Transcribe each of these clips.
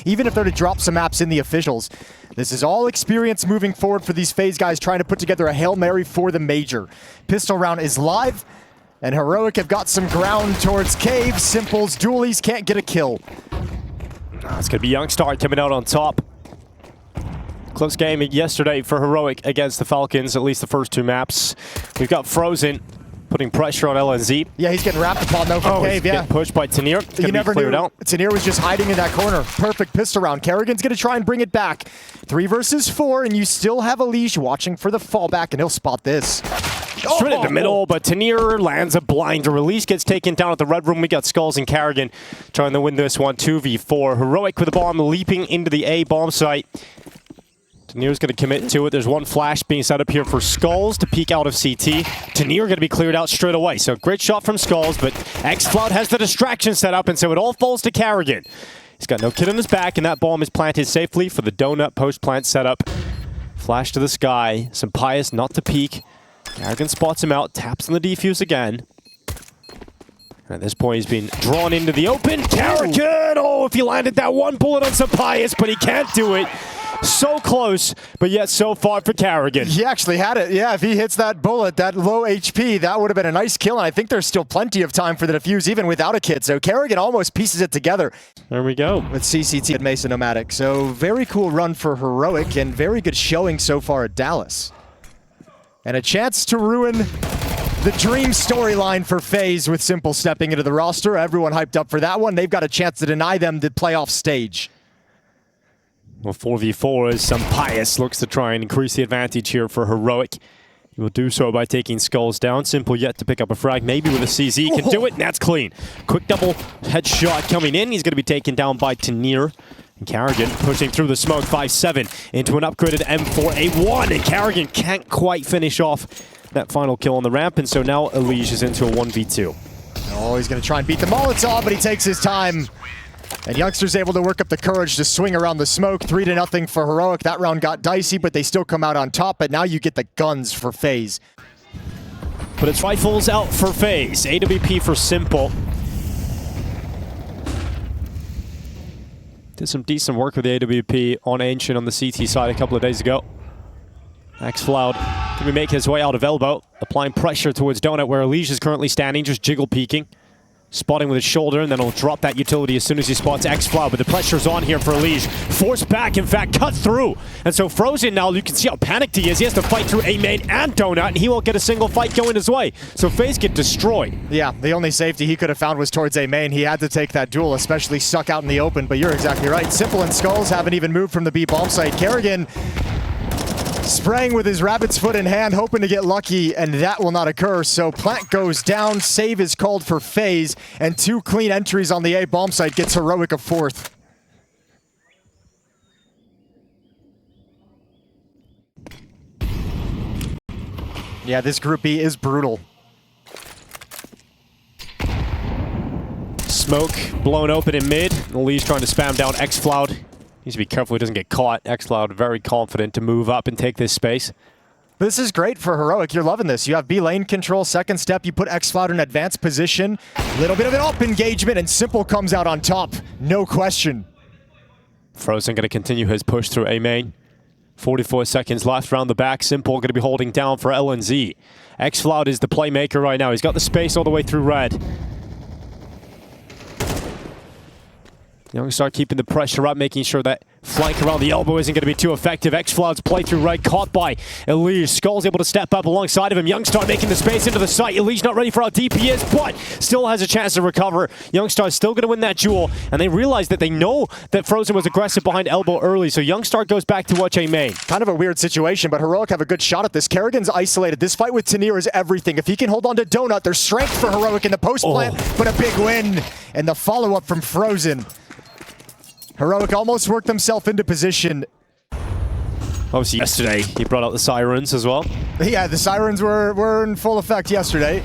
even if they're to drop some maps in the officials. This is all experience moving forward for these FaZe guys trying to put together a Hail Mary for the major. Pistol round is live, and Heroic have got some ground towards Cave. Simple's dualies can't get a kill. It's going to be Youngstar coming out on top. Close game yesterday for Heroic against the Falcons, at least the first two maps. We've got Frozen putting pressure on LNZ. Yeah, he's getting wrapped upon though from Cave, getting pushed by Tanir. You never knew. Tanir was just hiding in that corner. Perfect pistol round. Carrigan's going to try and bring it back. 3 versus 4, and you still have Alish watching for the fallback, and he'll spot this. Straight in the middle, but Tanir lands a blinder. Release gets taken down at the red room. We got Skulls and Carrigan trying to win this one 2v4. Heroic with the bomb leaping into the A bomb site. Tanir's going to commit to it. There's one flash being set up here for Skulls to peek out of CT. Tanir going to be cleared out straight away. So great shot from Skulls, but xFloud has the distraction set up, and so it all falls to Carrigan. He's got no kid on his back, and that bomb is planted safely for the donut post-plant setup. Flash to the sky. Some pious not to peek. Carrigan spots him out, taps on the defuse again. At this point, he's been drawn into the open. Carrigan! Oh, if he landed that one bullet on some pious, but he can't do it. So close, but yet so far for Carrigan. He actually had it. Yeah, if he hits that bullet, that low HP, that would have been a nice kill, and I think there's still plenty of time for the defuse, even without a kid. So Carrigan almost pieces it together. There we go. With CCT at Mesa Nomadic. So very cool run for Heroic, and very good showing so far at Dallas. And a chance to ruin the dream storyline for FaZe with Simple stepping into the roster. Everyone hyped up for that one. They've got a chance to deny them the playoff stage. Well, 4v4 as some pious looks to try and increase the advantage here for Heroic. He will do so by taking Skulls down. Simple yet to pick up a frag, maybe with a CZ. Can do it, and that's clean. Quick double headshot coming in. He's going to be taken down by Tanir. And Carrigan pushing through the smoke, 5-7 into an upgraded M4A1, and Carrigan can't quite finish off that final kill on the ramp, and so now Alish is into a 1v2. Oh, he's going to try and beat the Molotov, but he takes his time. And Youngster's able to work up the courage to swing around the smoke. 3-0 for Heroic. That round got dicey, but they still come out on top, but now you get the guns for FaZe. But it's rifles out for FaZe. AWP for Simple. Did some decent work with the AWP on Ancient on the CT side a couple of days ago. xFloud can we make his way out of elbow, applying pressure towards Donut where Alish is currently standing, just jiggle peeking. Spotting with his shoulder, and then he'll drop that utility as soon as he spots xFloud, but the pressure's on here for Alish. Forced back, in fact, cut through. And so Frozen now, you can see how panicked he is. He has to fight through A main and Donut, and he won't get a single fight going his way. So FaZe get destroyed. Yeah, the only safety he could have found was towards A main. He had to take that duel, especially stuck out in the open, but you're exactly right. Simple and Skulls haven't even moved from the B bomb site. Carrigan spraying with his rabbit's foot in hand, hoping to get lucky, and that will not occur. So plant goes down, save is called for FaZe, and 2 clean entries on the A bomb site gets Heroic a 4th. Yeah, this Group B is brutal. Smoke blown open in mid. Alish trying to spam down xFloud. Needs to be careful he doesn't get caught. xFloud very confident to move up and take this space. This is great for Heroic. You're loving this. You have B lane control. Second step, you put xFloud in advanced position. Little bit of an up engagement, and Simple comes out on top. No question. Frozen going to continue his push through A main. 44 seconds left around the back. Simple going to be holding down for LNZ. xFloud is the playmaker right now. He's got the space all the way through red. Youngstar keeping the pressure up, making sure that flank around the elbow isn't going to be too effective. xFloud's playthrough right, caught by Alish. Skull's able to step up alongside of him. Youngstar making the space into the site. Alish not ready for how deep he is, but still has a chance to recover. Youngstar's still going to win that duel, and they realize that they know that Frozen was aggressive behind elbow early, so Youngstar goes back to watch A main. Kind of a weird situation, but Heroic have a good shot at this. Carrigan's isolated. This fight with Tanir is everything. If he can hold on to Donut, there's strength for Heroic in the post plant, but a big win. And the follow-up from Frozen. Heroic almost worked himself into position. Obviously yesterday he brought out the sirens as well. Yeah, the sirens were in full effect yesterday.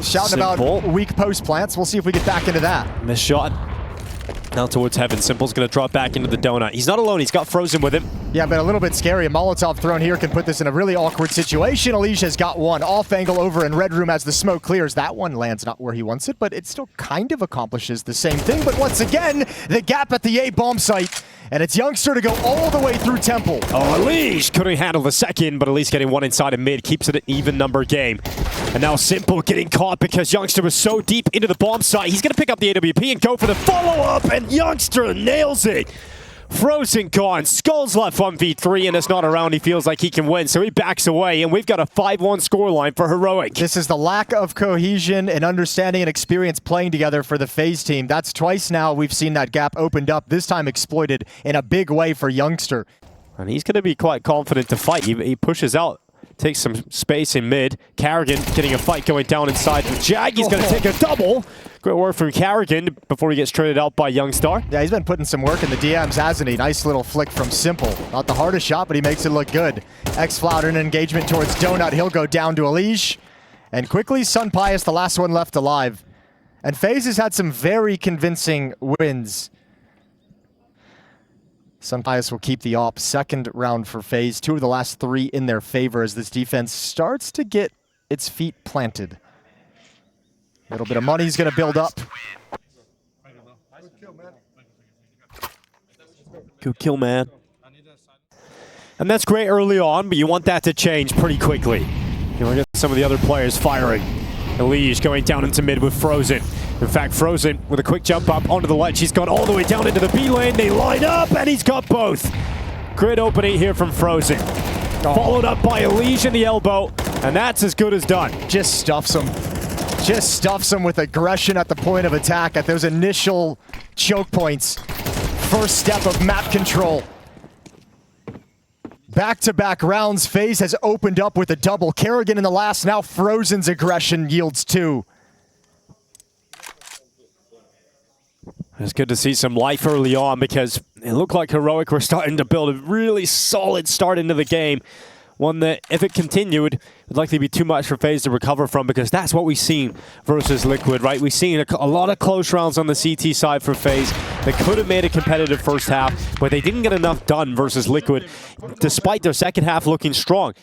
Shouting Simple. About weak post plants. We'll see if we get back into that. Missed shot. Now towards heaven. Simple's going to drop back into the donut. He's not alone. He's got Frozen with him. Yeah, but a little bit scary. A Molotov thrown here can put this in a really awkward situation. Alicia's got one. Off angle over in red room as the smoke clears. That one lands not where he wants it, but it still kind of accomplishes the same thing. But once again, the gap at the A bomb site. And it's Youngster to go all the way through Temple. Oh, Elise couldn't handle the second, but at least getting one inside of mid keeps it an even number game. And now Simple getting caught because Youngster was so deep into the bomb site. He's going to pick up the AWP and go for the follow-up, and Youngster nails it. Frozen gone. Skulls left 1v3, and it's not around. He feels like he can win, so he backs away, and we've got a 5-1 scoreline for Heroic. This is the lack of cohesion and understanding and experience playing together for the FaZe team. That's twice now we've seen that gap opened up, this time exploited in a big way for Youngster. And he's going to be quite confident to fight. He pushes out, takes some space in mid. Carrigan getting a fight going down inside with Jag. He's going to take a double. Great work from Carrigan before he gets traded out by Youngstar. Yeah, he's been putting some work in the DMs, hasn't he? Nice little flick from Simple. Not the hardest shot, but he makes it look good. xFloud in engagement towards Donut. He'll go down to Elige. And quickly, Sun Pius, the last one left alive. And FaZe has had some very convincing wins. Sun Pius will keep the op. Second round for FaZe. 2 of the last 3 in their favor as this defense starts to get its feet planted. A little bit of money's going to build up. Good kill, man. And that's great early on, but you want that to change pretty quickly. You want to get some of the other players firing. Elige going down into mid with Frozen. In fact, Frozen with a quick jump up onto the ledge. He's gone all the way down into the B lane. They line up, and he's got both. Great opening here from Frozen. Followed up by Elige in the elbow, and that's as good as done. Just stuffs him. Just stuffs him with aggression at the point of attack at those initial choke points. First step of map control. Back-to-back rounds, FaZe has opened up with a double. Carrigan in the last, now Frozen's aggression yields 2. It's good to see some life early on because it looked like Heroic were starting to build a really solid start into the game. One that, if it continued, would likely be too much for FaZe to recover from because that's what we've seen versus Liquid, right? We've seen a lot of close rounds on the CT side for FaZe. They could have made a competitive first half, but they didn't get enough done versus Liquid, despite their second half looking strong.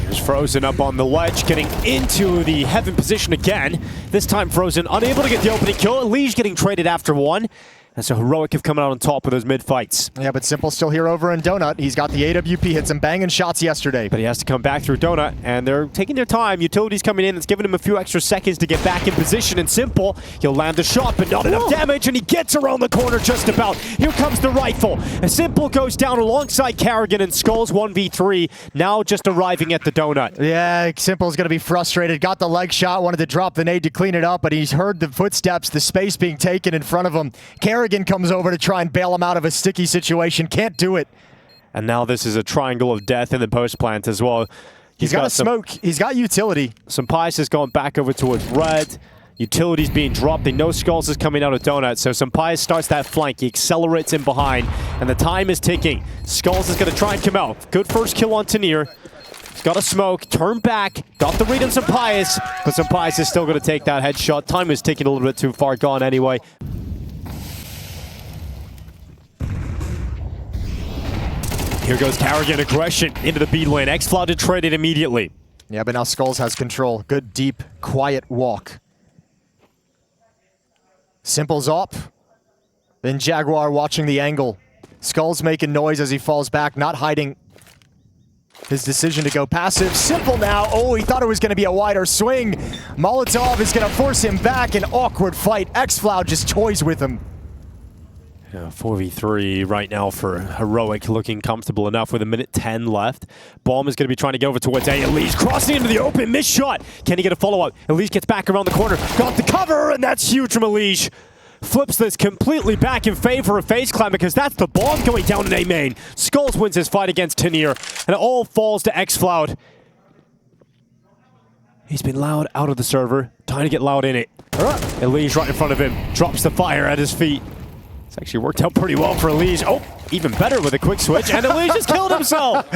Here's Frozen up on the ledge, getting into the heaven position again. This time Frozen unable to get the opening kill. Elige getting traded after one. And so Heroic have come out on top of those mid-fights. Yeah, but Simple still here over in Donut. He's got the AWP, hit some banging shots yesterday. But he has to come back through Donut, and they're taking their time. Utility's coming in. It's giving him a few extra seconds to get back in position. And Simple, he'll land the shot, but not enough damage, and he gets around the corner just about. Here comes the rifle. And Simple goes down alongside Carrigan and Skulls 1v3, now just arriving at the Donut. Yeah, Simple's going to be frustrated. Got the leg shot, wanted to drop the nade to clean it up, but he's heard the footsteps, the space being taken in front of him. Carrigan comes over to try and bail him out of a sticky situation. Can't do it. And now this is a triangle of death in the post plant as well. He's got a smoke. He's got utility. Some Pius is going back over towards red. Utility's being dropped. They know Skulls is coming out of Donut, so some Pius starts that flank. He accelerates in behind, and the time is ticking. Skulls is going to try and come out. Good first kill on Tanir. He's got a smoke, turn back, got the read on some Pius, but some Pius is still going to take that headshot. Time is ticking a little bit too far gone anyway. Here goes Carrigan aggression into the B lane. xFloud traded immediately. Yeah, but now Skulls has control. Good, deep, quiet walk. Simple's up. Then Jaguar watching the angle. Skulls making noise as he falls back, not hiding his decision to go passive. Simple now. Oh, he thought it was going to be a wider swing. Molotov is going to force him back. An awkward fight. xFloud just toys with him. Yeah, 4v3 right now for Heroic, looking comfortable enough with 1:10 left. Bomb is going to be trying to go over towards A. Elise crossing into the open, missed shot. Can he get a follow-up? Elise gets back around the corner, got the cover, and that's huge from Elise. Flips this completely back in favor of FaZe Clan because that's the bomb going down in A main. Skulls wins his fight against Tanir, and it all falls to xFloud. He's been loud out of the server, trying to get loud in it. Elise right in front of him, drops the fire at his feet. It's actually worked out pretty well for Elige. Oh, even better with a quick switch, and Elise just killed himself.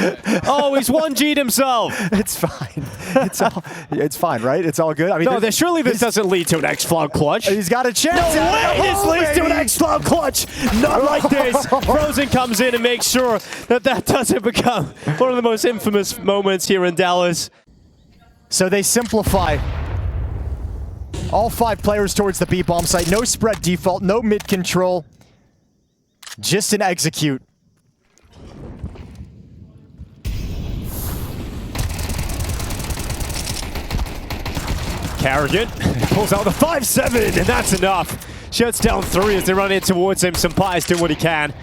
Oh, he's 1G'd himself. It's fine. It's fine, right? It's all good. I mean, no, surely this doesn't lead to an X-Cloud clutch. He's got a chance. No way this leads to an X-Cloud clutch. Not like this. Frozen comes in and makes sure that doesn't become one of the most infamous moments here in Dallas. So they simplify. All 5 players towards the B-bomb site. No spread default, no mid control. Just an execute. Carrian pulls out the 5-7, and that's enough. Shuts down 3 as they run in towards him. Sampai's doing what he can.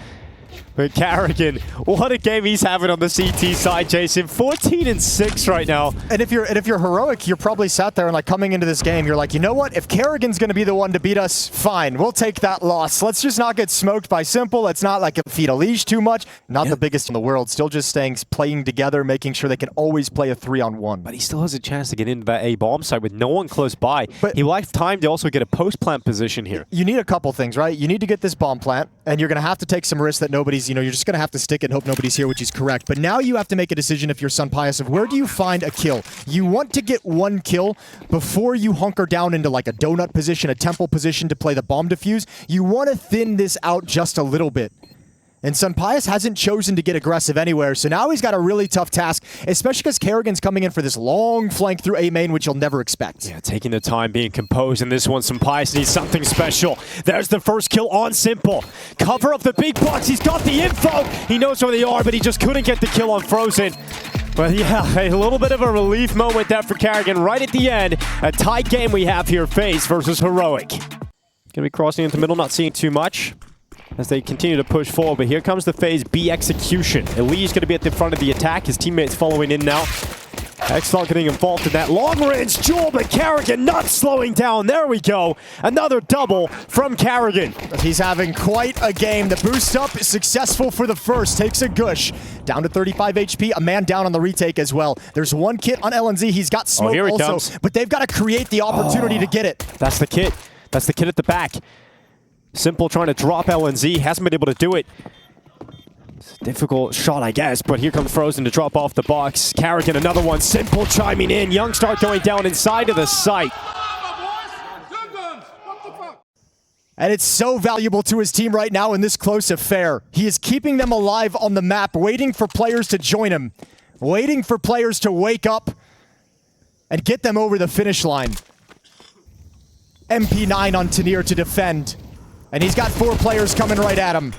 But Carrian, what a game he's having on the CT side, Jason. 14-6 right now. And if you're heroic, you're probably sat there and like coming into this game, you're like, you know what? If Carrigan's going to be the one to beat us, fine, we'll take that loss. Let's just not get smoked by Simple. Let's not like feed a leash too much. Not the biggest in the world. Still just playing together, making sure they can always play a 3-on-1. But he still has a chance to get into that A bomb site with no one close by. But he lacks time to also get a post plant position here. You need a couple things, right? You need to get this bomb plant, and you're going to have to take some risks that nobody's, you're just going to have to stick it and hope nobody's here, which is correct. But now you have to make a decision if you're Sunpius of where do you find a kill? You want to get 1 kill before you hunker down into like a donut position, a temple position to play the bomb defuse. You want to thin this out just a little bit. And Sunpius hasn't chosen to get aggressive anywhere, so now he's got a really tough task, especially because Carrigan's coming in for this long flank through A main, which you'll never expect. Yeah, taking the time, being composed in this one. Sunpius needs something special. There's the first kill on Simple. Cover up the big box. He's got the info. He knows where they are, but he just couldn't get the kill on Frozen. But yeah, a little bit of a relief moment there for Carrigan right at the end. A tight game we have here, FaZe versus Heroic. Gonna be crossing into the middle, not seeing too much as they continue to push forward, but here comes the FaZe B execution. Elie's going to be at the front of the attack, his teammates following in now. X-Thought getting involved in that long-range duel, but Carrigan not slowing down. There we go. Another double from Carrigan. He's having quite a game. The boost up is successful for the first. Takes a gush. Down to 35 HP. A man down on the retake as well. There's 1 kit on LNZ. He's got smoke here he also, comes. but they've got to create the opportunity to get it. That's the kit. That's the kit at the back. Simple trying to drop LNZ, hasn't been able to do it. It's a difficult shot, I guess, but here comes Frozen to drop off the box. Carrigan, another one. Simple chiming in. Youngstar going down inside of the site. And it's so valuable to his team right now in this close affair. He is keeping them alive on the map, waiting for players to join him, waiting for players to wake up and get them over the finish line. MP9 on Tanier to defend. And he's got 4 players coming right at him.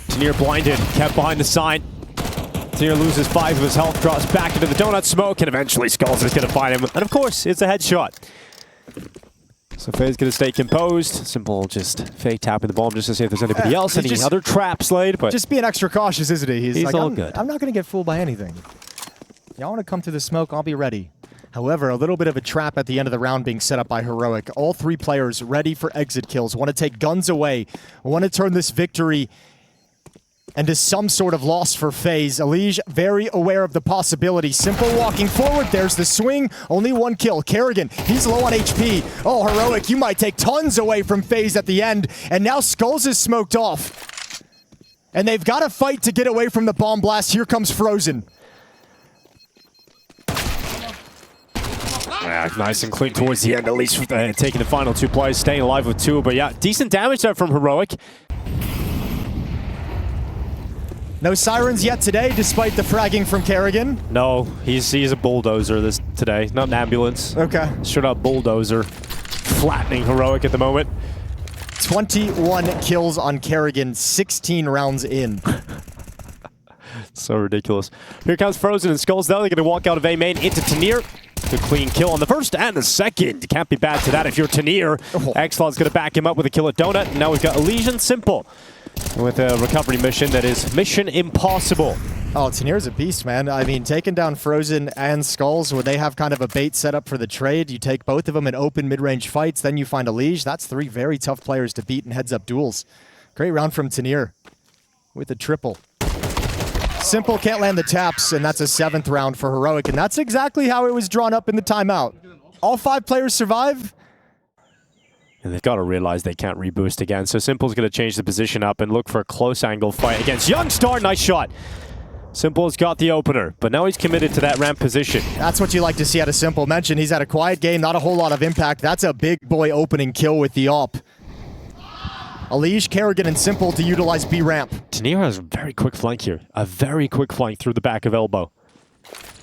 Tanier blinded, kept behind the sign. Tanier loses 5 of his health, drops back into the donut smoke, and eventually Skulls is going to find him. And of course, it's a headshot. So FaZe going to stay composed. Simple just fake tapping the bomb just to see if there's anybody else, any other traps laid. But just being extra cautious, isn't he? He's like, all good. I'm not going to get fooled by anything. Y'all want to come through the smoke, I'll be ready. However, a little bit of a trap at the end of the round being set up by Heroic. All 3 players ready for exit kills. Want to take guns away. Want to turn this victory into some sort of loss for FaZe. Elige very aware of the possibility. Simple walking forward. There's the swing. Only 1 kill. Carrigan, he's low on HP. Oh, Heroic, you might take tons away from FaZe at the end. And now Skulls is smoked off. And they've got to fight to get away from the bomb blast. Here comes Frozen. Yeah, nice and clean towards the end, at least taking the final 2 plays, staying alive with 2. But yeah, decent damage there from Heroic. No sirens yet today, despite the fragging from Carrigan. No, he's a bulldozer today, not an ambulance. Okay. Straight up bulldozer, flattening Heroic at the moment. 21 kills on Carrigan, 16 rounds in. So ridiculous. Here comes Frozen and Skulls, though. They're going to walk out of A main into Tanier. Good clean kill on the first and the second. Can't be bad to that if you're Tanier. X-Claw's going to back him up with a kill at Donut. And now we've got Elysian Simple with a recovery mission that is mission impossible. Oh, Tanier's a beast, man. I mean, taking down Frozen and Skulls, where they have kind of a bait set up for the trade. You take both of them in open mid-range fights, then you find Elige. That's 3 very tough players to beat in heads-up duels. Great round from Tanier with a triple. Simple can't land the taps, and that's a 7th round for Heroic, and that's exactly how it was drawn up in the timeout. All 5 players survive. And they've got to realize they can't reboost again. So Simple's going to change the position up and look for a close angle fight against Youngstar. Nice shot. Simple's got the opener, but now he's committed to that ramp position. That's what you like to see out of Simple. Mentioned he's had a quiet game, not a whole lot of impact. That's a big boy opening kill with the AWP. Alige, Carrigan, and Simple to utilize B ramp. Tenier has a very quick flank here. A very quick flank through the back of elbow.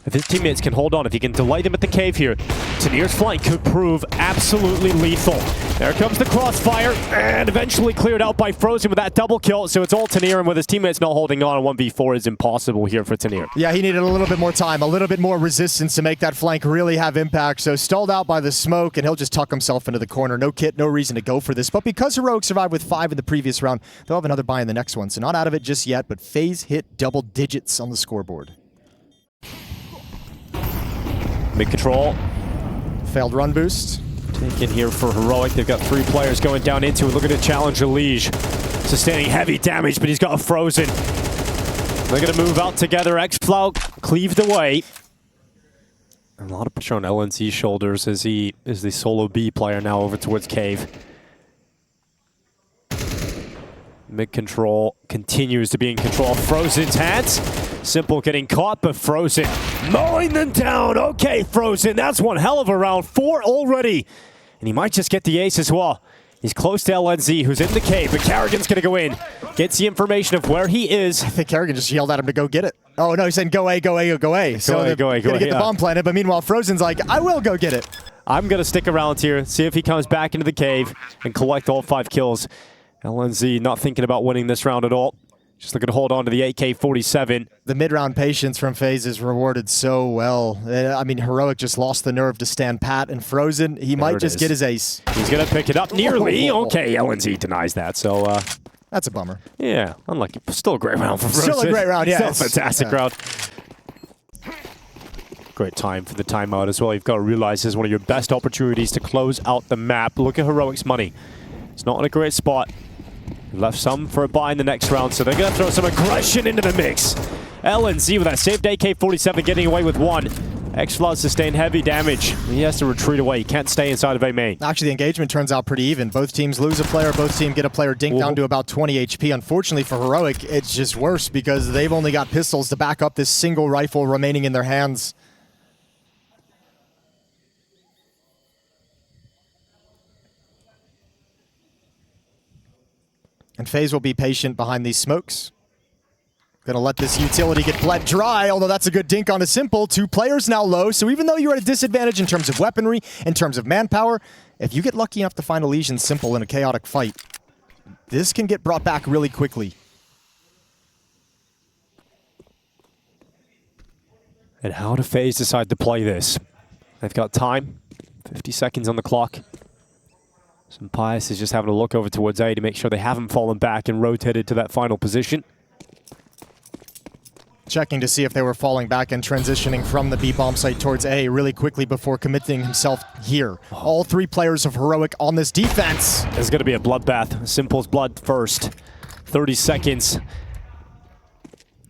If his teammates can hold on, if he can delay them at the cave here, Tenier's flank could prove absolutely lethal. There comes the crossfire, and eventually cleared out by Frozen with that double kill, so it's all Tenier, and with his teammates not holding on, a 1v4 is impossible here for Tenier. Yeah, he needed a little bit more time, a little bit more resistance to make that flank really have impact, so stalled out by the smoke, and he'll just tuck himself into the corner. No kit, no reason to go for this, but because Heroic survived with 5 in the previous round, they'll have another buy in the next one, so not out of it just yet, but FaZe hit double digits on the scoreboard. Mid-control. Failed run boost. Taken here for Heroic. They've got 3 players going down into it. Looking to challenge Alige. Sustaining heavy damage, but he's got a Frozen. They're going to move out together. X-Flout cleaved away. A lot of pressure on LNC's shoulders as he is the solo B player now over towards Cave. Mid-control continues to be in control. Frozen's hands. Simple getting caught, but Frozen mowing them down. Okay, Frozen, that's one hell of a round. 4 already. And he might just get the ace as well. He's close to LNZ, who's in the cave, but Carrigan's going to go in. Gets the information of where he is. I think Carrigan just yelled at him to go get it. Oh, no, he's saying go A, go A, go A. So they're going to get the bomb planted, but meanwhile, Frozen's like, I will go get it. I'm going to stick around here, see if he comes back into the cave and collect all 5 kills. LNZ not thinking about winning this round at all. Just looking to hold on to the AK-47. The mid-round patience from FaZe is rewarded so well. I mean, Heroic just lost the nerve to stand pat, and Frozen, he might just get his ace. He's going to pick it up nearly. Okay, LNZ denies that, so... that's a bummer. Yeah, unlucky. Still a great round for Frozen. Still a great round, yeah. Still a fantastic round. Great time for the timeout as well. You've got to realize this is one of your best opportunities to close out the map. Look at Heroic's money. It's not in a great spot. Left some for a buy in the next round, so they're going to throw some aggression into the mix. LNZ with that saved AK-47 getting away with 1. X-Flout sustained heavy damage. He has to retreat away. He can't stay inside of A main. Actually, the engagement turns out pretty even. Both teams lose a player. Both teams get a player dinked down to about 20 HP. Unfortunately for Heroic, it's just worse because they've only got pistols to back up this single rifle remaining in their hands. And FaZe will be patient behind these smokes. Gonna let this utility get bled dry, although that's a good dink on a Simple. 2 players now low, so even though you're at a disadvantage in terms of weaponry, in terms of manpower, if you get lucky enough to find a Legion Simple in a chaotic fight, this can get brought back really quickly. And how do FaZe decide to play this? They've got time, 50 seconds on the clock. Some Pius is just having a look over towards A to make sure they haven't fallen back and rotated to that final position. Checking to see if they were falling back and transitioning from the B bomb site towards A really quickly before committing himself here. All 3 players of Heroic on this defense. It's going to be a bloodbath. Simple's blood first. 30 seconds.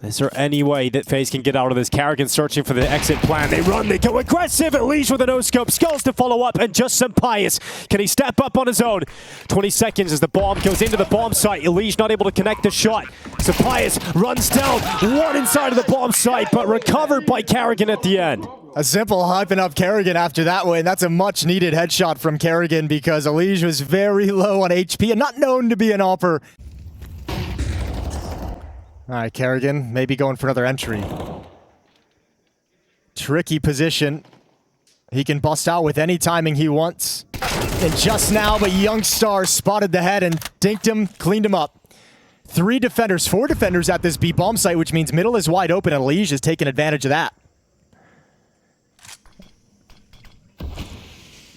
Is there any way that FaZe can get out of this? Carrigan searching for the exit plan. They run, they go aggressive. Alige with a no-scope. Skulls to follow up, and just some Pius. Can he step up on his own? 20 seconds as the bomb goes into the bomb site. Alige not able to connect the shot. So Pius runs down. 1 inside of the bomb site, but recovered by Carrigan at the end. A Simple hyping up Carrigan after that way, and that's a much-needed headshot from Carrigan because Alige was very low on HP and not known to be an AWPer. All right, Carrigan, maybe going for another entry. Tricky position. He can bust out with any timing he wants. And just now, but Youngstar spotted the head and dinked him, cleaned him up. 4 defenders at this B bomb site, which means middle is wide open, and Alige is taking advantage of that.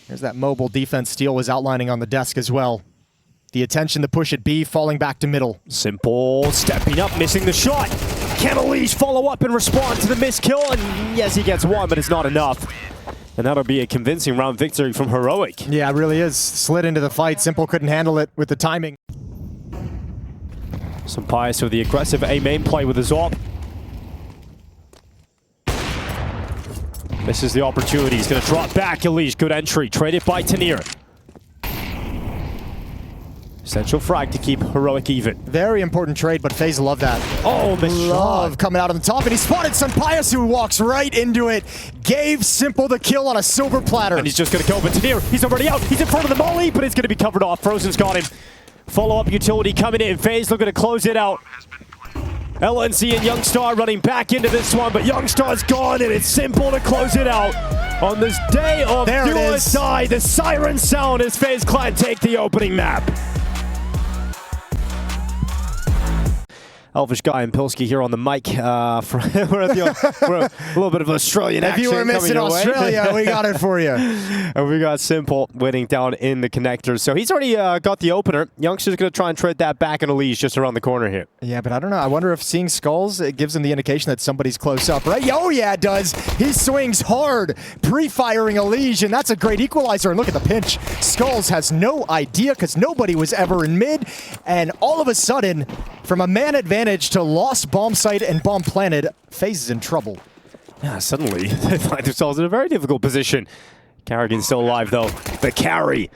There's that mobile defense Steele was outlining on the desk as well. The attention to push at B, falling back to middle. Simple stepping up, missing the shot. Can Alige follow up and respond to the missed kill? And yes, he gets 1, but it's not enough. And that'll be a convincing round victory from Heroic. Yeah, it really is. Slid into the fight. Simple couldn't handle it with the timing. Some Pius with the aggressive A main play with his AWP. Misses the opportunity. He's going to drop back. Alige, good entry. Traded by Tenier. Essential frag to keep Heroic even. Very important trade, but FaZe love that. Oh, the Love shot. coming out on the top, and he spotted Sunpius, who walks right into it. Gave Simple the kill on a silver platter. And he's just going to go, but Tanir, he's already out. He's in front of the molly, but it's going to be covered off. Frozen's got him. Follow-up utility coming in. FaZe looking to close it out. LNC and Youngstar running back into this one, but Youngstar's gone, and it's Simple to close it out. On this day of USI, the siren sound as FaZe Clan take the opening map. Elvish Guy and Pilsky here on the mic. We're a little bit of Australian accent. If you were missing Australia, we got it for you. And we got Simple winning down in the connectors. So he's already got the opener. Youngster's going to try and trade that back in Elise just around the corner here. Yeah, but I don't know. I wonder if seeing skulls, it gives him the indication that somebody's close up, right? Oh, yeah, it does. He swings hard, pre-firing Elise, and that's a great equalizer. And look at the pinch. Skulls has no idea because nobody was ever in mid. And all of a sudden, from a man advantage to lost bomb site and bomb planted, FaZe is in trouble. Yeah, suddenly they find themselves in a very difficult position. Carrigan's still alive, though. The carry.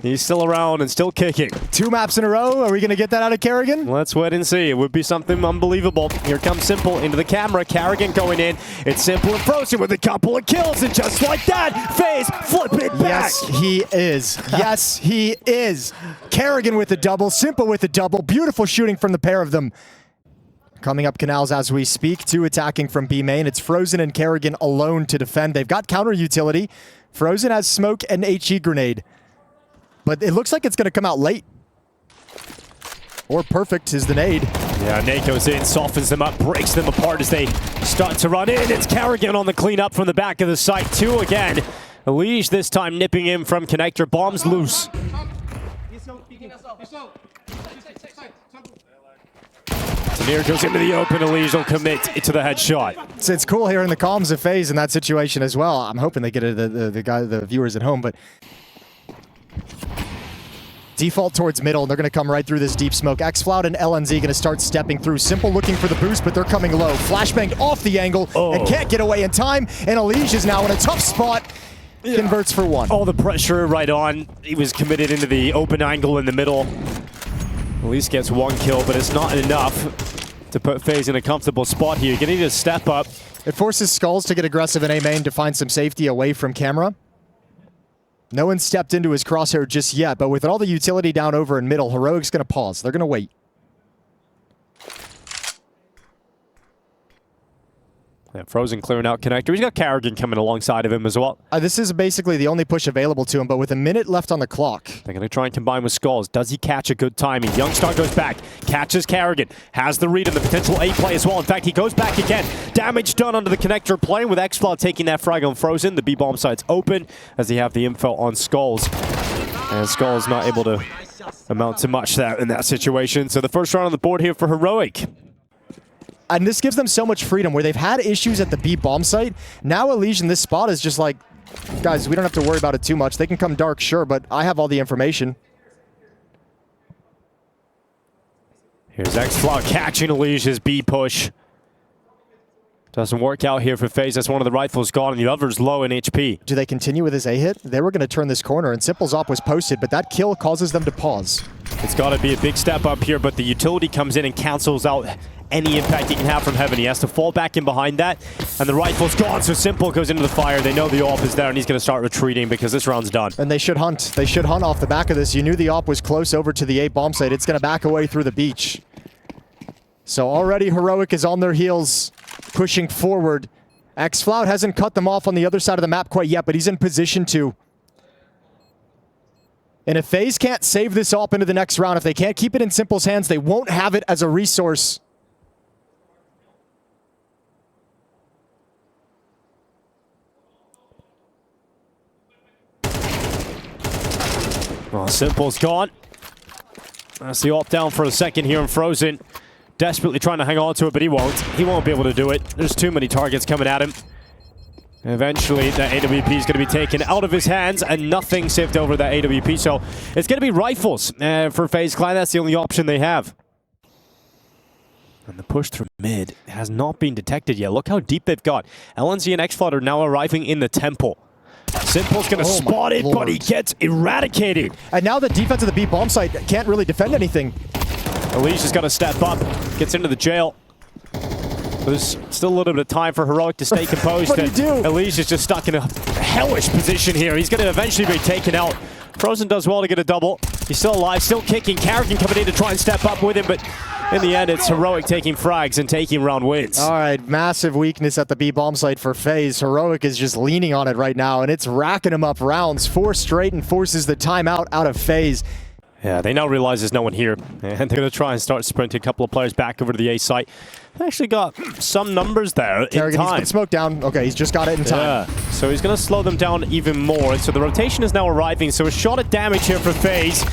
He's still around and still kicking. 2 maps in a row. Are we going to get that out of Carrigan? Let's wait and see. It would be something unbelievable. Here comes Simple into the camera. Carrigan going in. It's Simple and Frozen with a couple of kills. And just like that, FaZe flip it back. Yes, he is. Yes, he is. Carrigan with the double. Simple with the double. Beautiful shooting from the pair of them. Coming up canals as we speak. 2 attacking from B main. It's Frozen and Carrigan alone to defend. They've got counter utility. Frozen has smoke and HE grenade. But it looks like it's going to come out late. Or perfect is the nade. Yeah, nade goes in, softens them up, breaks them apart as they start to run in. It's Carrigan on the cleanup from the back of the site. 2 again. Elise this time nipping in from connector. Bombs loose. Tanir goes into the open. Elise will commit to the headshot. So it's cool hearing the comms of FaZe in that situation as well. I'm hoping they get it, the viewers at home, but default towards middle, and they're going to come right through this deep smoke. Xflout and LNZ going to start stepping through. Simple looking for the boost, but they're coming low. Flashbang off the angle and can't get away in time. And Elise is now in a tough spot. Converts for 1. All the pressure right on. He was committed into the open angle in the middle. Elise gets 1 kill, but it's not enough to put FaZe in a comfortable spot here. You're going to need to step up. It forces Skulls to get aggressive in A main to find some safety away from camera. No one stepped into his crosshair just yet, but with all the utility down over in middle, Heroic's going to pause. They're going to wait. Yeah, Frozen clearing out connector. He's got Carrigan coming alongside of him as well. This is basically the only push available to him, but with a minute left on the clock. They're going to try and combine with Skulls. Does he catch a good timing? Youngstar goes back, catches Carrigan, has the read on the potential A play as well. In fact, he goes back again. Damage done under the connector, playing with Xflout taking that frag on Frozen. The B-bomb site's open as they have the info on Skulls. And Skulls not able to amount to much in that situation. So the first round on the board here for Heroic. And this gives them so much freedom where they've had issues at the B bomb site. Now Elysian, this spot is just like, guys, we don't have to worry about it too much. They can come dark, sure, but I have all the information. Here's Xflout catching Elysia's B push. Doesn't work out here for FaZe. That's one of the rifles gone, and the other's low in HP. Do they continue with his A hit? They were going to turn this corner, and Simple's op was posted, but that kill causes them to pause. It's got to be a big step up here, but the utility comes in and cancels out any impact he can have from Heaven. He has to fall back in behind that, and the rifle's gone, so Simple goes into the fire. They know the op is there, and he's going to start retreating because this round's done. And they should hunt. They should hunt off the back of this. You knew the op was close over to the A bomb site. It's going to back away through the beach. So already Heroic is on their heels, pushing forward. Xflout hasn't cut them off on the other side of the map quite yet, but he's in position to. And if FaZe can't save this op into the next round, if they can't keep it in Simple's hands, they won't have it as a resource. Well, Simple's gone. That's the op down for a second here in Frozen. Desperately trying to hang on to it, but he won't. He won't be able to do it. There's too many targets coming at him. Eventually, that AWP is going to be taken out of his hands, and nothing saved over that AWP. So it's going to be rifles for FaZe Clan. That's the only option they have. And the push through mid has not been detected yet. Look how deep they've got. LNZ and Xflout are now arriving in the temple. Simple's gonna spot it, but he gets eradicated. And now the defense of the B bomb site can't really defend anything. Alicia's got to step up, gets into the jail. There's still a little bit of time for Heroic to stay composed. What do you do? Alicia's just stuck in a hellish position here. He's going to eventually be taken out. Frozen does well to get a double. He's still alive, still kicking. Carrian coming in to try and step up with him, but in the end, it's Heroic taking frags and taking round wins. All right, massive weakness at the B bomb site for FaZe. Heroic is just leaning on it right now, and it's racking him up rounds. 4 straight and forces the timeout out of FaZe. Yeah, they now realize there's no one here, and they're going to try and start sprinting a couple of players back over to the A site. They actually got some numbers there Carrian, in time. He's put smoke down. Okay, he's just got it in time. Yeah, so he's going to slow them down even more. And so the rotation is now arriving, so a shot at damage here for FaZe.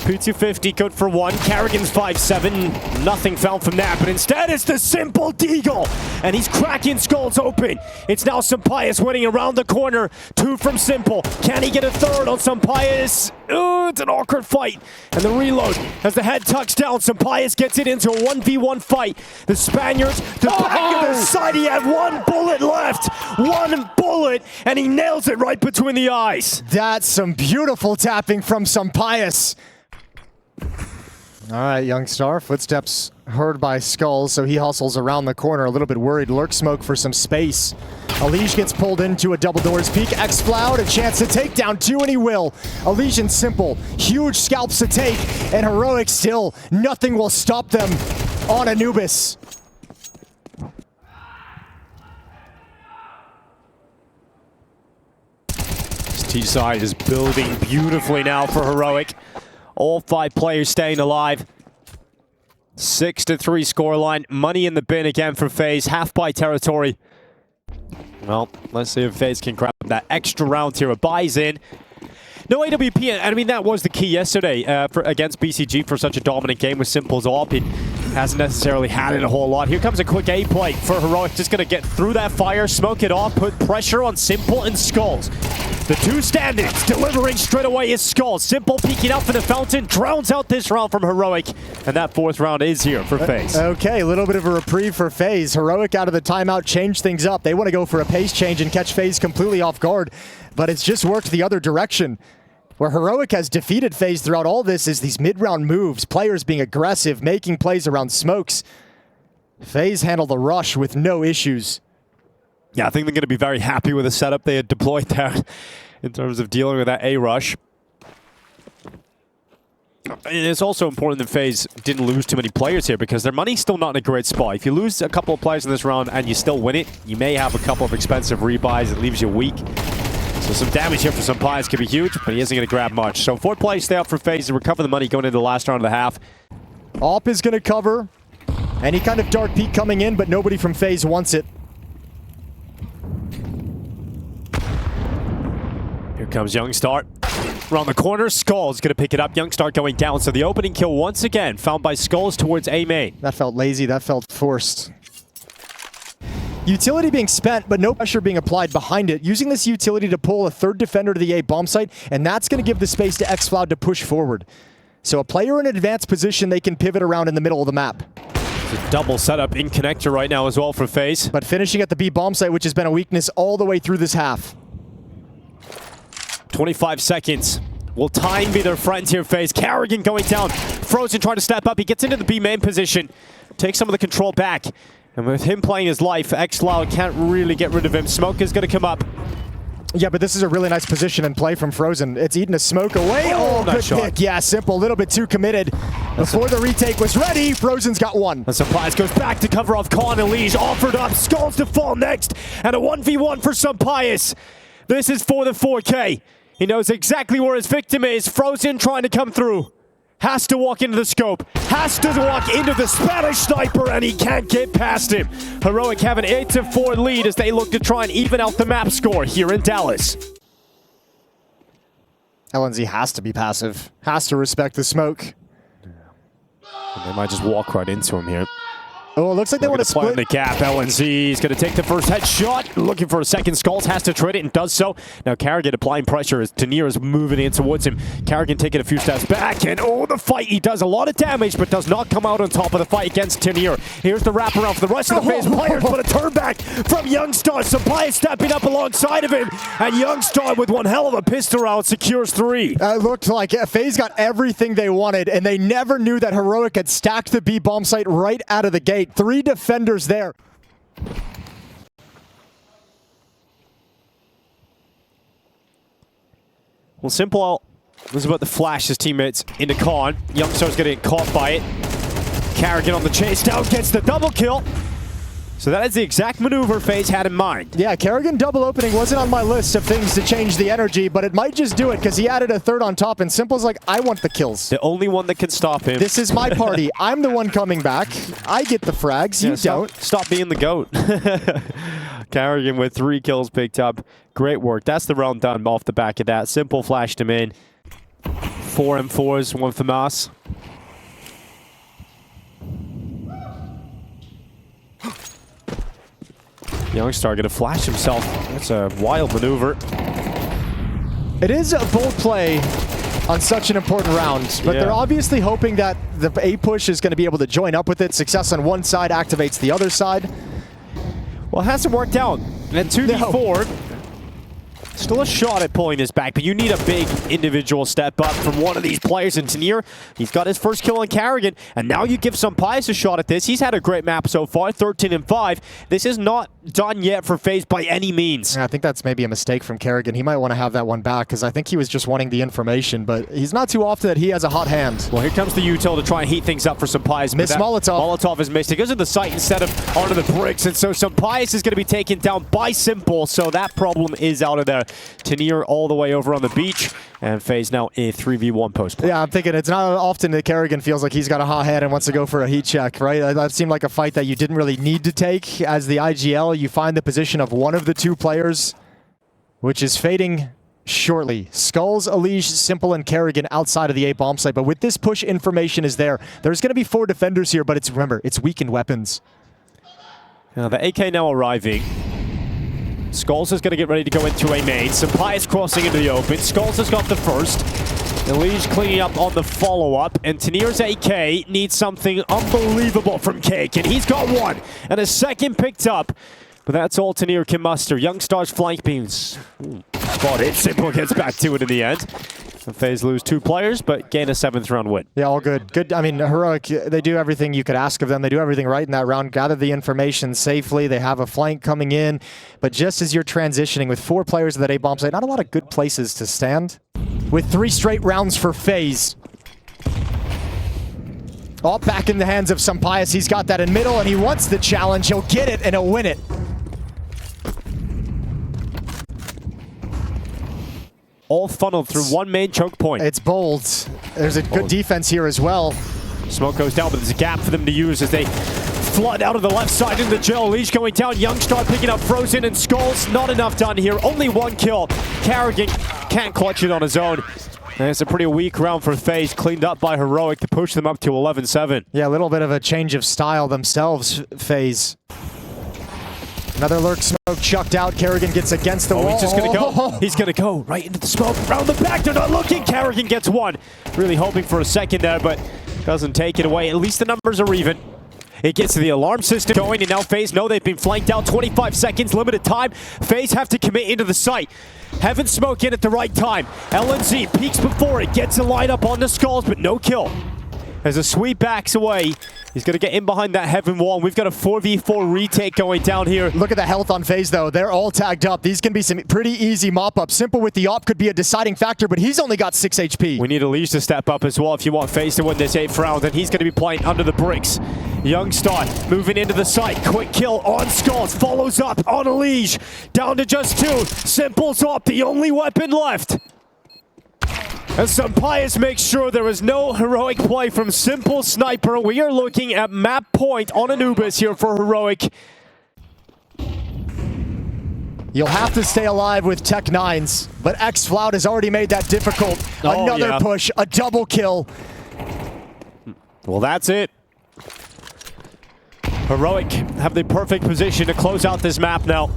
P250 good for 1. Carrigan's 5-7. Nothing found from that, but instead it's the Simple Deagle. And he's cracking skulls open. It's now Sampaius winning around the corner. 2 from Simple. Can he get a third on Sampaius? Ooh, it's an awkward fight. And the reload as the head tucks down. Sampaius gets it into a 1v1 fight. The Spaniards, the back of the side. He had 1 bullet left. 1 bullet, and he nails it right between the eyes. That's some beautiful tapping from Sampaius. All right, young star. Footsteps heard by Skulls, so he hustles around the corner, a little bit worried. Lurk smoke for some space. Alish gets pulled into a double doors peek. Xfloud, a chance to take down 2, and he will. Alish and Simple, huge scalps to take, and Heroic still, nothing will stop them on Anubis. This T-side is building beautifully now for Heroic. All 5 players staying alive. 6-3 scoreline. Money in the bin again for FaZe. Half by territory. Well, let's see if FaZe can grab that extra round here. A buys in. No AWP, and I mean, that was the key yesterday against BCG for such a dominant game with Simple's AWP. He hasn't necessarily had it a whole lot. Here comes a quick A play for Heroic. Just going to get through that fire, smoke it off, put pressure on Simple and Skulls. The 2 stand-ins delivering straight away is Skulls. Simple peeking out for the fountain, drowns out this round from Heroic. And that 4th round is here for FaZe. Okay, a little bit of a reprieve for FaZe. Heroic out of the timeout, change things up. They want to go for a pace change and catch FaZe completely off guard. But it's just worked the other direction. Where Heroic has defeated FaZe throughout all this is these mid-round moves, players being aggressive, making plays around smokes. FaZe handle the rush with no issues. Yeah, I think they're going to be very happy with the setup they had deployed there in terms of dealing with that A rush. It's also important that FaZe didn't lose too many players here because their money's still not in a great spot. If you lose a couple of players in this round and you still win it, you may have a couple of expensive rebuys that leaves you weak. So some damage here for Sampaius could be huge, but he isn't going to grab much. So 4 players stay up for FaZe to recover the money going into the last round of the half. AWP is going to cover. Any kind of dark peek coming in, but nobody from FaZe wants it. Here comes Youngstar. Around the corner, Skulls going to pick it up. Youngstar going down. So the opening kill once again found by Skulls towards A main. That felt lazy. That felt forced. Utility being spent, but no pressure being applied behind it. Using this utility to pull a 3rd defender to the A bomb site, and that's going to give the space to Xfloud to push forward. So a player in an advanced position they can pivot around in the middle of the map. It's a double setup in connector right now as well for FaZe. But finishing at the B bomb site, which has been a weakness all the way through this half. 25 seconds. Will time be their friends here, FaZe? Carrigan going down. Frozen trying to step up. He gets into the B main position. Takes some of the control back. And with him playing his life, Xfloud can't really get rid of him. Smoke is going to come up. Yeah, but this is a really nice position and play from Frozen. It's eating a smoke away. Oh, good nice shot. pick. Yeah, Simple, a little bit too committed. Before the retake was ready, Frozen's got 1. And Sampaius goes back to cover off Khan and Liege. Offered up, Skulls to fall next. And a 1v1 for Sampaius. This is for the 4K. He knows exactly where his victim is. Frozen trying to come through. Has to walk into the scope. Has to walk into the Spanish sniper, and he can't get past him. Heroic have an 8-4 lead as they look to try and even out the map score here in Dallas. LNZ has to be passive. Has to respect the smoke. And they might just walk right into him here. Oh, it looks like they want to play in split. the gap. LNZ is going to take the first headshot. Looking for a second. Skulls has to trade it and does so. Now Carrigan applying pressure as Tanier is moving in towards him. Carrigan taking a few steps back. And oh, the fight. He does a lot of damage, but does not come out on top of the fight against Tanier. Here's the wraparound for the rest of the FaZe players, but a turn back from Youngstar. Sampaya stepping up alongside of him. And Youngstar with one hell of a pistol round secures 3. It looked like FaZe got everything they wanted, and they never knew that Heroic had stacked the B bomb site right out of the gate. 3 defenders there. Well, Simple was about to flash his teammates into con. Youngstar's going to get caught by it. Carrigan on the chase down, gets the double kill. So that is the exact maneuver FaZe had in mind. Yeah, Carrigan double opening wasn't on my list of things to change the energy, but it might just do it because he added a third on top, and Simple's like, I want the kills. The only one that can stop him. This is my party. I'm the one coming back. I get the frags. You don't. Stop being the GOAT. Carrigan with 3 kills picked up. Great work. That's the round done off the back of that. Simple flashed him in. 4 M4s, 1 FAMAS. Youngstar going to flash himself. That's a wild maneuver. It is a bold play on such an important round, but they're obviously hoping that the A push is going to be able to join up with it. Success on one side activates the other side. Well, it hasn't worked out. And 2v4. Still a shot at pulling this back, but you need a big individual step up from one of these players. And Tanier, he's got his first kill on Carrigan, and now you give Sampaya a shot at this. He's had a great map so far, 13-5. This is not done yet for FaZe by any means. Yeah, I think that's maybe a mistake from Carrigan. He might want to have that one back, because I think he was just wanting the information, but he's not too often that he has a hot hand. Well, here comes the util to try and heat things up for Sampaya. Miss Molotov. Molotov is missed. It goes to the site instead of onto the bricks, and so Sampaya is going to be taken down by Simple, so that problem is out of there. Tanier all the way over on the beach, and FaZe now a 3v1 post play. Yeah, I'm thinking it's not often that Carrigan feels like he's got a hot hand and wants to go for a heat check, right? That seemed like a fight that you didn't really need to take. As the IGL, you find the position of one of the 2 players, which is fading shortly. Skulls, Elige, Simple, and Carrigan outside of the A bomb site, but with this push, information is there. There's going to be 4 defenders here, but remember, it's weakened weapons. Now the AK now arriving. Skulls is going to get ready to go into a main. Sampaya is crossing into the open. Skulls has got the first. Elige cleaning up on the follow-up. And Tanier's AK needs something unbelievable from Cake. And he's got 1. And a second picked up. But that's all Tanier can muster. Youngstar's flank beams. Spotted. Simple gets back to it in the end. FaZe lose 2 players, but gain a 7th round win. Yeah, all good. Good. I mean, Heroic, they do everything you could ask of them. They do everything right in that round. Gather the information safely. They have a flank coming in. But just as you're transitioning with 4 players at that A bomb site, not a lot of good places to stand. With 3 straight rounds for FaZe. All back in the hands of Sampaya. He's got that in middle, and he wants the challenge. He'll get it, and he'll win it. All funneled through 1 main choke point. It's bold. There's a good defense here as well. Smoke goes down, but there's a gap for them to use as they flood out of the left side into the jail. Leash going down. Youngstar picking up Frozen and Skulls. Not enough done here. Only 1 kill. Carrigan can't clutch it on his own. And it's a pretty weak round for FaZe, cleaned up by Heroic to push them up to 11-7. Yeah, a little bit of a change of style themselves, FaZe. Another lurk smoke chucked out. Carrigan gets against the wall. He's just going to go. He's going to go right into the smoke. Around the back. They're not looking. Carrigan gets 1. Really hoping for a second there, but doesn't take it away. At least the numbers are even. It gets to the alarm system going, and now FaZe know they've been flanked out. 25 seconds, limited time. FaZe have to commit into the site. Heaven smoke in at the right time. LNZ peeks before it. Gets a lineup on the Skulls, but no kill. As a sweep backs away, he's going to get in behind that Heaven wall. And we've got a 4v4 retake going down here. Look at the health on FaZe, though. They're all tagged up. These can be some pretty easy mop-ups. Simple with the op could be a deciding factor, but he's only got 6 HP. We need Elige to step up as well if you want FaZe to win this 8th round, and he's going to be playing under the bricks. Youngstar moving into the site. Quick kill on Skulls. Follows up on Elige. Down to just 2. Simple's up, the only weapon left. And Sampaya makes sure there is no heroic play from Simple Sniper. We are looking at map point on Anubis here for Heroic. You'll have to stay alive with Tech 9s, but X-Flout has already made that difficult. Another push, a double kill. Well, that's it. Heroic have the perfect position to close out this map now.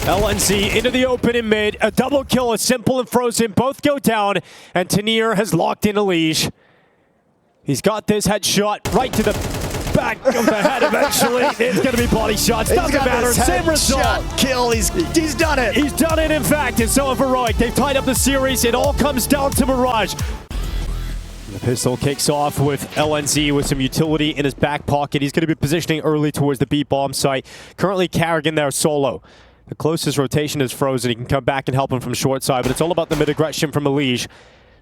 LNC into the open in mid. A double kill is Simple and Frozen. Both go down, and Tanier has locked in a leash. He's got this headshot right to the back of the head eventually. It's going to be body shots. Doesn't matter. Same result. Kill. He's done it. He's done it, in fact, and so have Heroic. They've tied up the series. It all comes down to Mirage. The pistol kicks off with LNZ with some utility in his back pocket. He's going to be positioning early towards the B bomb site. Currently Carrian there solo. The closest rotation is Frozen. He can come back and help him from short side, but it's all about the mid-aggression from Mirage.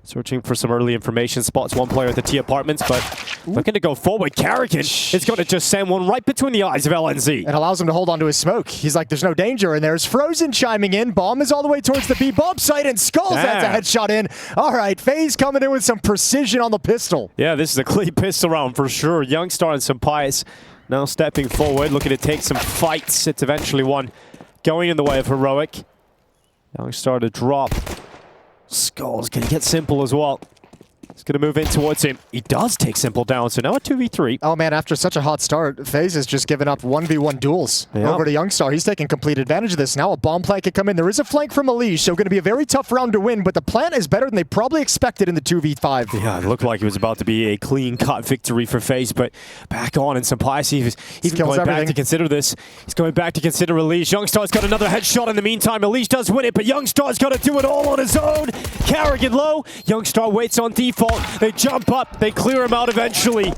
Searching for some early information. Spots one player at the T apartments, but looking to go forward. Carrigan is going to just send one right between the eyes of LNZ. It allows him to hold on to his smoke. He's like, there's no danger, and there's Frozen chiming in. Bomb is all the way towards the B bomb site, and Skulls has a headshot in. All right, FaZe coming in with some precision on the pistol. Yeah, this is a clean pistol round for sure. Youngstar and Sampaius now stepping forward, looking to take some fights. It's eventually one going in the way of Heroic. Youngstar to drop. Skulls can get Simple as well. He's going to move in towards him. He does take Simple down, so now a 2v3. Oh man, after such a hot start, FaZe has just given up 1v1 duels over to Youngstar. He's taking complete advantage of this. Now a bomb plant could come in. There is a flank from Mirage, so going to be a very tough round to win, but the plant is better than they probably expected in the 2v5. Yeah, it looked like it was about to be a clean-cut victory for FaZe, but back on, and Sampaius, he's going back to consider this. He's going back to consider Elise. Youngstar's got another headshot in the meantime. Elise does win it, but Youngstar's got to do it all on his own. Carrigan low. Youngstar waits on default. They jump up. They clear him out eventually.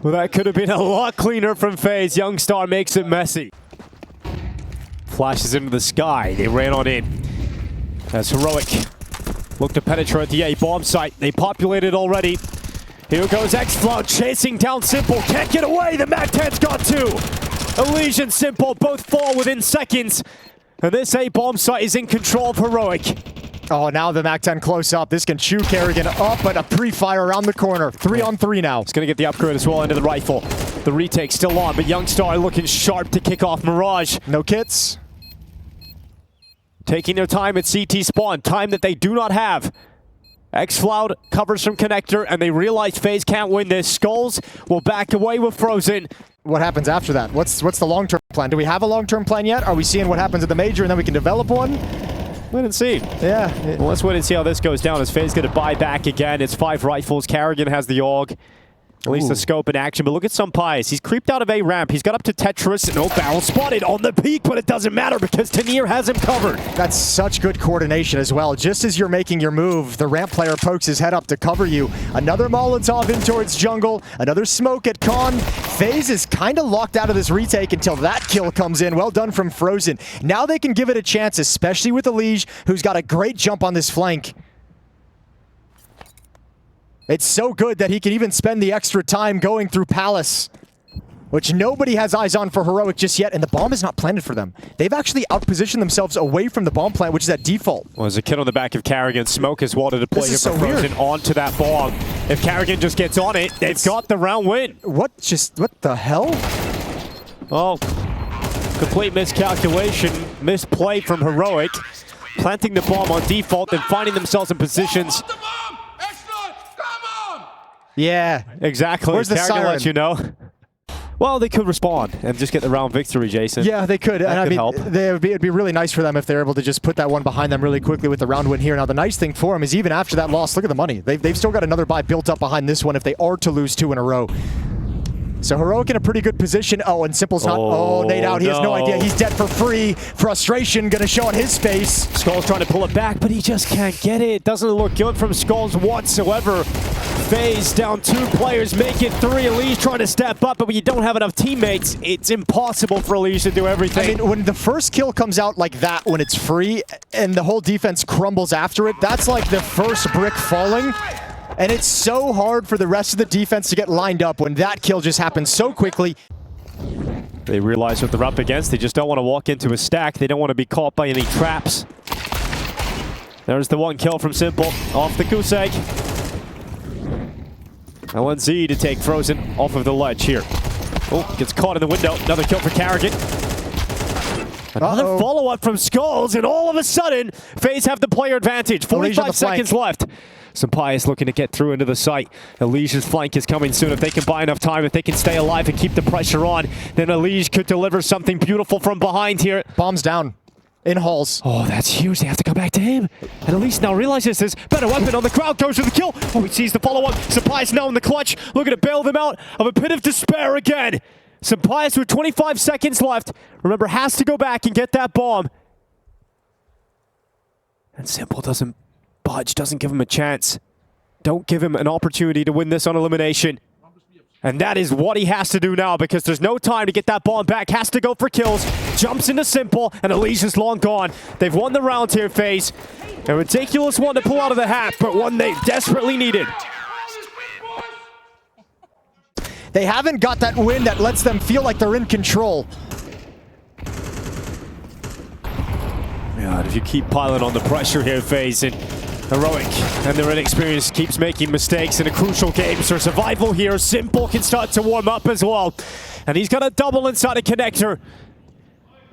Well, that could have been a lot cleaner from FaZe. Youngstar makes it messy. Flashes into the sky. They ran on in. As Heroic look to penetrate the A bomb site. They populated already. Here goes xFloud chasing down Simple. Can't get away. The MAC-10's got two. Elise and Simple both fall within seconds. And this A bomb site is in control of Heroic. Oh, now the MAC-10 close up. This can chew Carrigan up, but a pre-fire around the corner. 3-on-3 now. He's going to get the upgrade as well into the rifle. The retake still on, but Youngstar looking sharp to kick off Mirage. No kits. Taking their time at CT spawn, time that they do not have. xFloud covers from connector, and they realize FaZe can't win this. Skulls will back away with Frozen. What happens after that? What's the long-term plan? Do we have a long-term plan yet? Are we seeing what happens at the major and then we can develop one? Wait and see. Yeah. Well, let's wait and see how this goes down as FaZe going to buy back again. It's 5 rifles. Carrigan has the AUG. At least the scope in action, but look at Sampaius. He's creeped out of A ramp. He's got up to Tetris. No barrel spotted on the peak, but it doesn't matter because Tanier has him covered. That's such good coordination as well. Just as you're making your move, the ramp player pokes his head up to cover you. Another Molotov in towards jungle. Another smoke at Con. FaZe is kind of locked out of this retake until that kill comes in. Well done from Frozen. Now they can give it a chance, especially with Elise, who's got a great jump on this flank. It's so good that he can even spend the extra time going through Palace, which nobody has eyes on for Heroic just yet, and the bomb is not planted for them. They've actually outpositioned themselves away from the bomb plant, which is at default. Well, there's a kid on the back of Carrigan. Smoke has wanted to play here for Frozen onto that bomb. If Carrigan just gets on it, they've got the round win. What the hell? Oh, complete miscalculation, misplay from Heroic. Planting the bomb on default, then finding themselves in positions. Yeah. Exactly. Where's the siren? Let you know. Well, they could respond and just get the round victory, Jason. Yeah, they could. That and could help. It'd be really nice for them if they're able to just put that one behind them really quickly with the round win here. Now, the nice thing for them is even after that loss, look at the money. They've still got another buy built up behind this one if they are to lose 2 in a row. So Heroic in a pretty good position. Oh, and Simple's not. Oh, Nate out. He has no idea. He's dead for free. Frustration going to show on his face. Skulls trying to pull it back, but he just can't get it. Doesn't look good from Skulls whatsoever. FaZe down 2 players, make it 3. Elise trying to step up, but when you don't have enough teammates, it's impossible for Elise to do everything. I mean, when the first kill comes out like that, when it's free, and the whole defense crumbles after it, that's like the first brick falling. And it's so hard for the rest of the defense to get lined up when that kill just happens so quickly. They realize what they're up against. They just don't want to walk into a stack. They don't want to be caught by any traps. There's the 1 kill from Simple off the goose egg. LNZ to take Frozen off of the ledge here. Oh, gets caught in the window. Another kill for Carrigan. Another follow-up from Skulls, and all of a sudden, FaZe have the player advantage. 45 seconds left. Sampaio looking to get through into the site. Elige's flank is coming soon. If they can buy enough time, if they can stay alive and keep the pressure on, then Elige could deliver something beautiful from behind here. Bombs down. In halls. Oh, that's huge. They have to come back to him. And Elige now realizes there's better weapon on the crowd. Goes for the kill. Oh, he sees the follow-up. Sampaio now in the clutch. Looking to bail them out of a pit of despair again. Sampaio with 25 seconds left. Remember, has to go back and get that bomb. And Simple doesn't budge, doesn't give him a chance. Don't give him an opportunity to win this on elimination. And that is what he has to do now, because there's no time to get that bomb back. Has to go for kills. Jumps into Simple, and Elige is long gone. They've won the round here, FaZe. A ridiculous one to pull out of the hat, but one they desperately needed. They haven't got that win that lets them feel like they're in control. God, if you keep piling on the pressure here, FaZe, and Heroic and their inexperience keeps making mistakes in a crucial game. So survival here, Simple can start to warm up as well. And he's got a double inside a connector.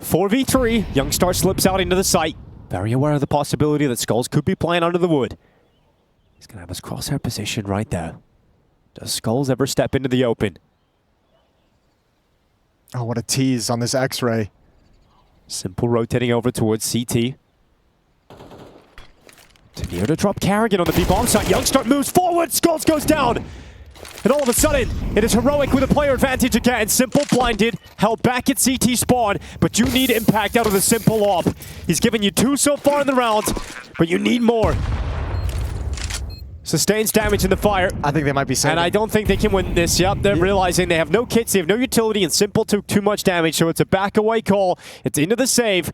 4v3, Youngstar slips out into the site. Very aware of the possibility that Skulls could be playing under the wood. He's going to have his crosshair position right there. Does Skulls ever step into the open? Oh, what a tease on this X-ray. Simple rotating over towards CT. Near to drop Carrian on the B-bomb site. Youngstar moves forward. Skulls goes down. And all of a sudden, it is Heroic with a player advantage again. Simple blinded, held back at CT spawn, but you need impact out of the Simple op. He's given you 2 so far in the round, but you need more. Sustains damage in the fire. I think they might be saving. And I don't think they can win this. Yep, they're realizing they have no kits, they have no utility, and Simple took too much damage, so it's a back away call. It's into the save.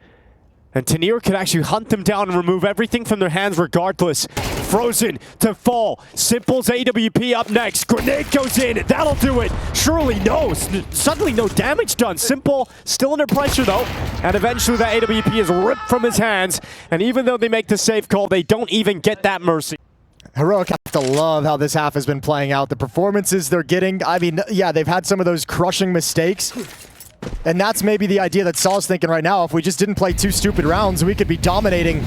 And Tenier could actually hunt them down and remove everything from their hands regardless. Frozen to fall. Simple's AWP up next. Grenade goes in. That'll do it. Surely no. Suddenly no damage done. Simple still under pressure though. And eventually that AWP is ripped from his hands. And even though they make the safe call, they don't even get that mercy. Heroic have to love how this half has been playing out. The performances they're getting. I mean, yeah, they've had some of those crushing mistakes. And that's maybe the idea that Saul's thinking right now. If we just didn't play 2 stupid rounds, we could be dominating.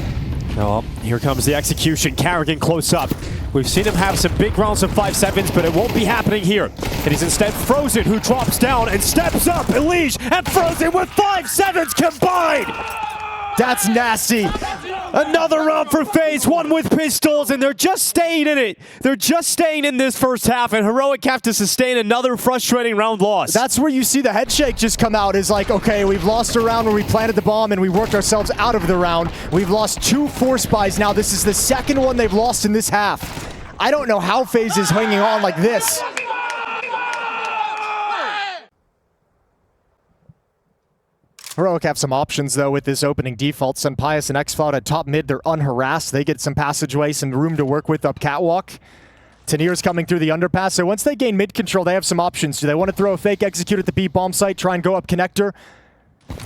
Oh, here comes the execution. Carrigan close up. We've seen him have some big rounds of 5-7s, but it won't be happening here. And he's instead Frozen, who drops down and steps up. Elige and Frozen with 5-7s combined! That's nasty. Another round for FaZe, one with pistols, and they're just staying in it. They're just staying in this first half, and Heroic have to sustain another frustrating round loss. That's where you see the head shake just come out, is like, okay, we've lost a round where we planted the bomb and we worked ourselves out of the round. We've lost 2 force buys now. This is the second one they've lost in this half. I don't know how FaZe is hanging on like this. Heroic have some options, though, with this opening default. Sampaio and X-Cloud at top mid, they're unharassed. They get some passageway, some room to work with up catwalk. Tenier's coming through the underpass, so once they gain mid control, they have some options. Do they want to throw a fake execute at the B-bomb site, try and go up connector?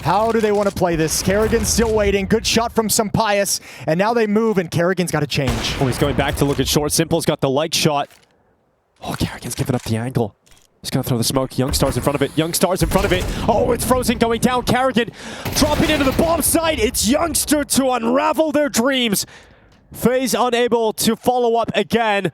How do they want to play this? Carrigan's still waiting. Good shot from Sampaio, and now they move, and Carrigan's got to change. Oh, he's going back to look at short. Simple's got the leg shot. Oh, Carrigan's giving up the angle. He's going to throw the smoke. Youngstar's in front of it. Youngstar's in front of it. Oh, it's Frozen going down. Carrigan dropping into the bomb site. It's Youngstar to unravel their dreams. FaZe unable to follow up again.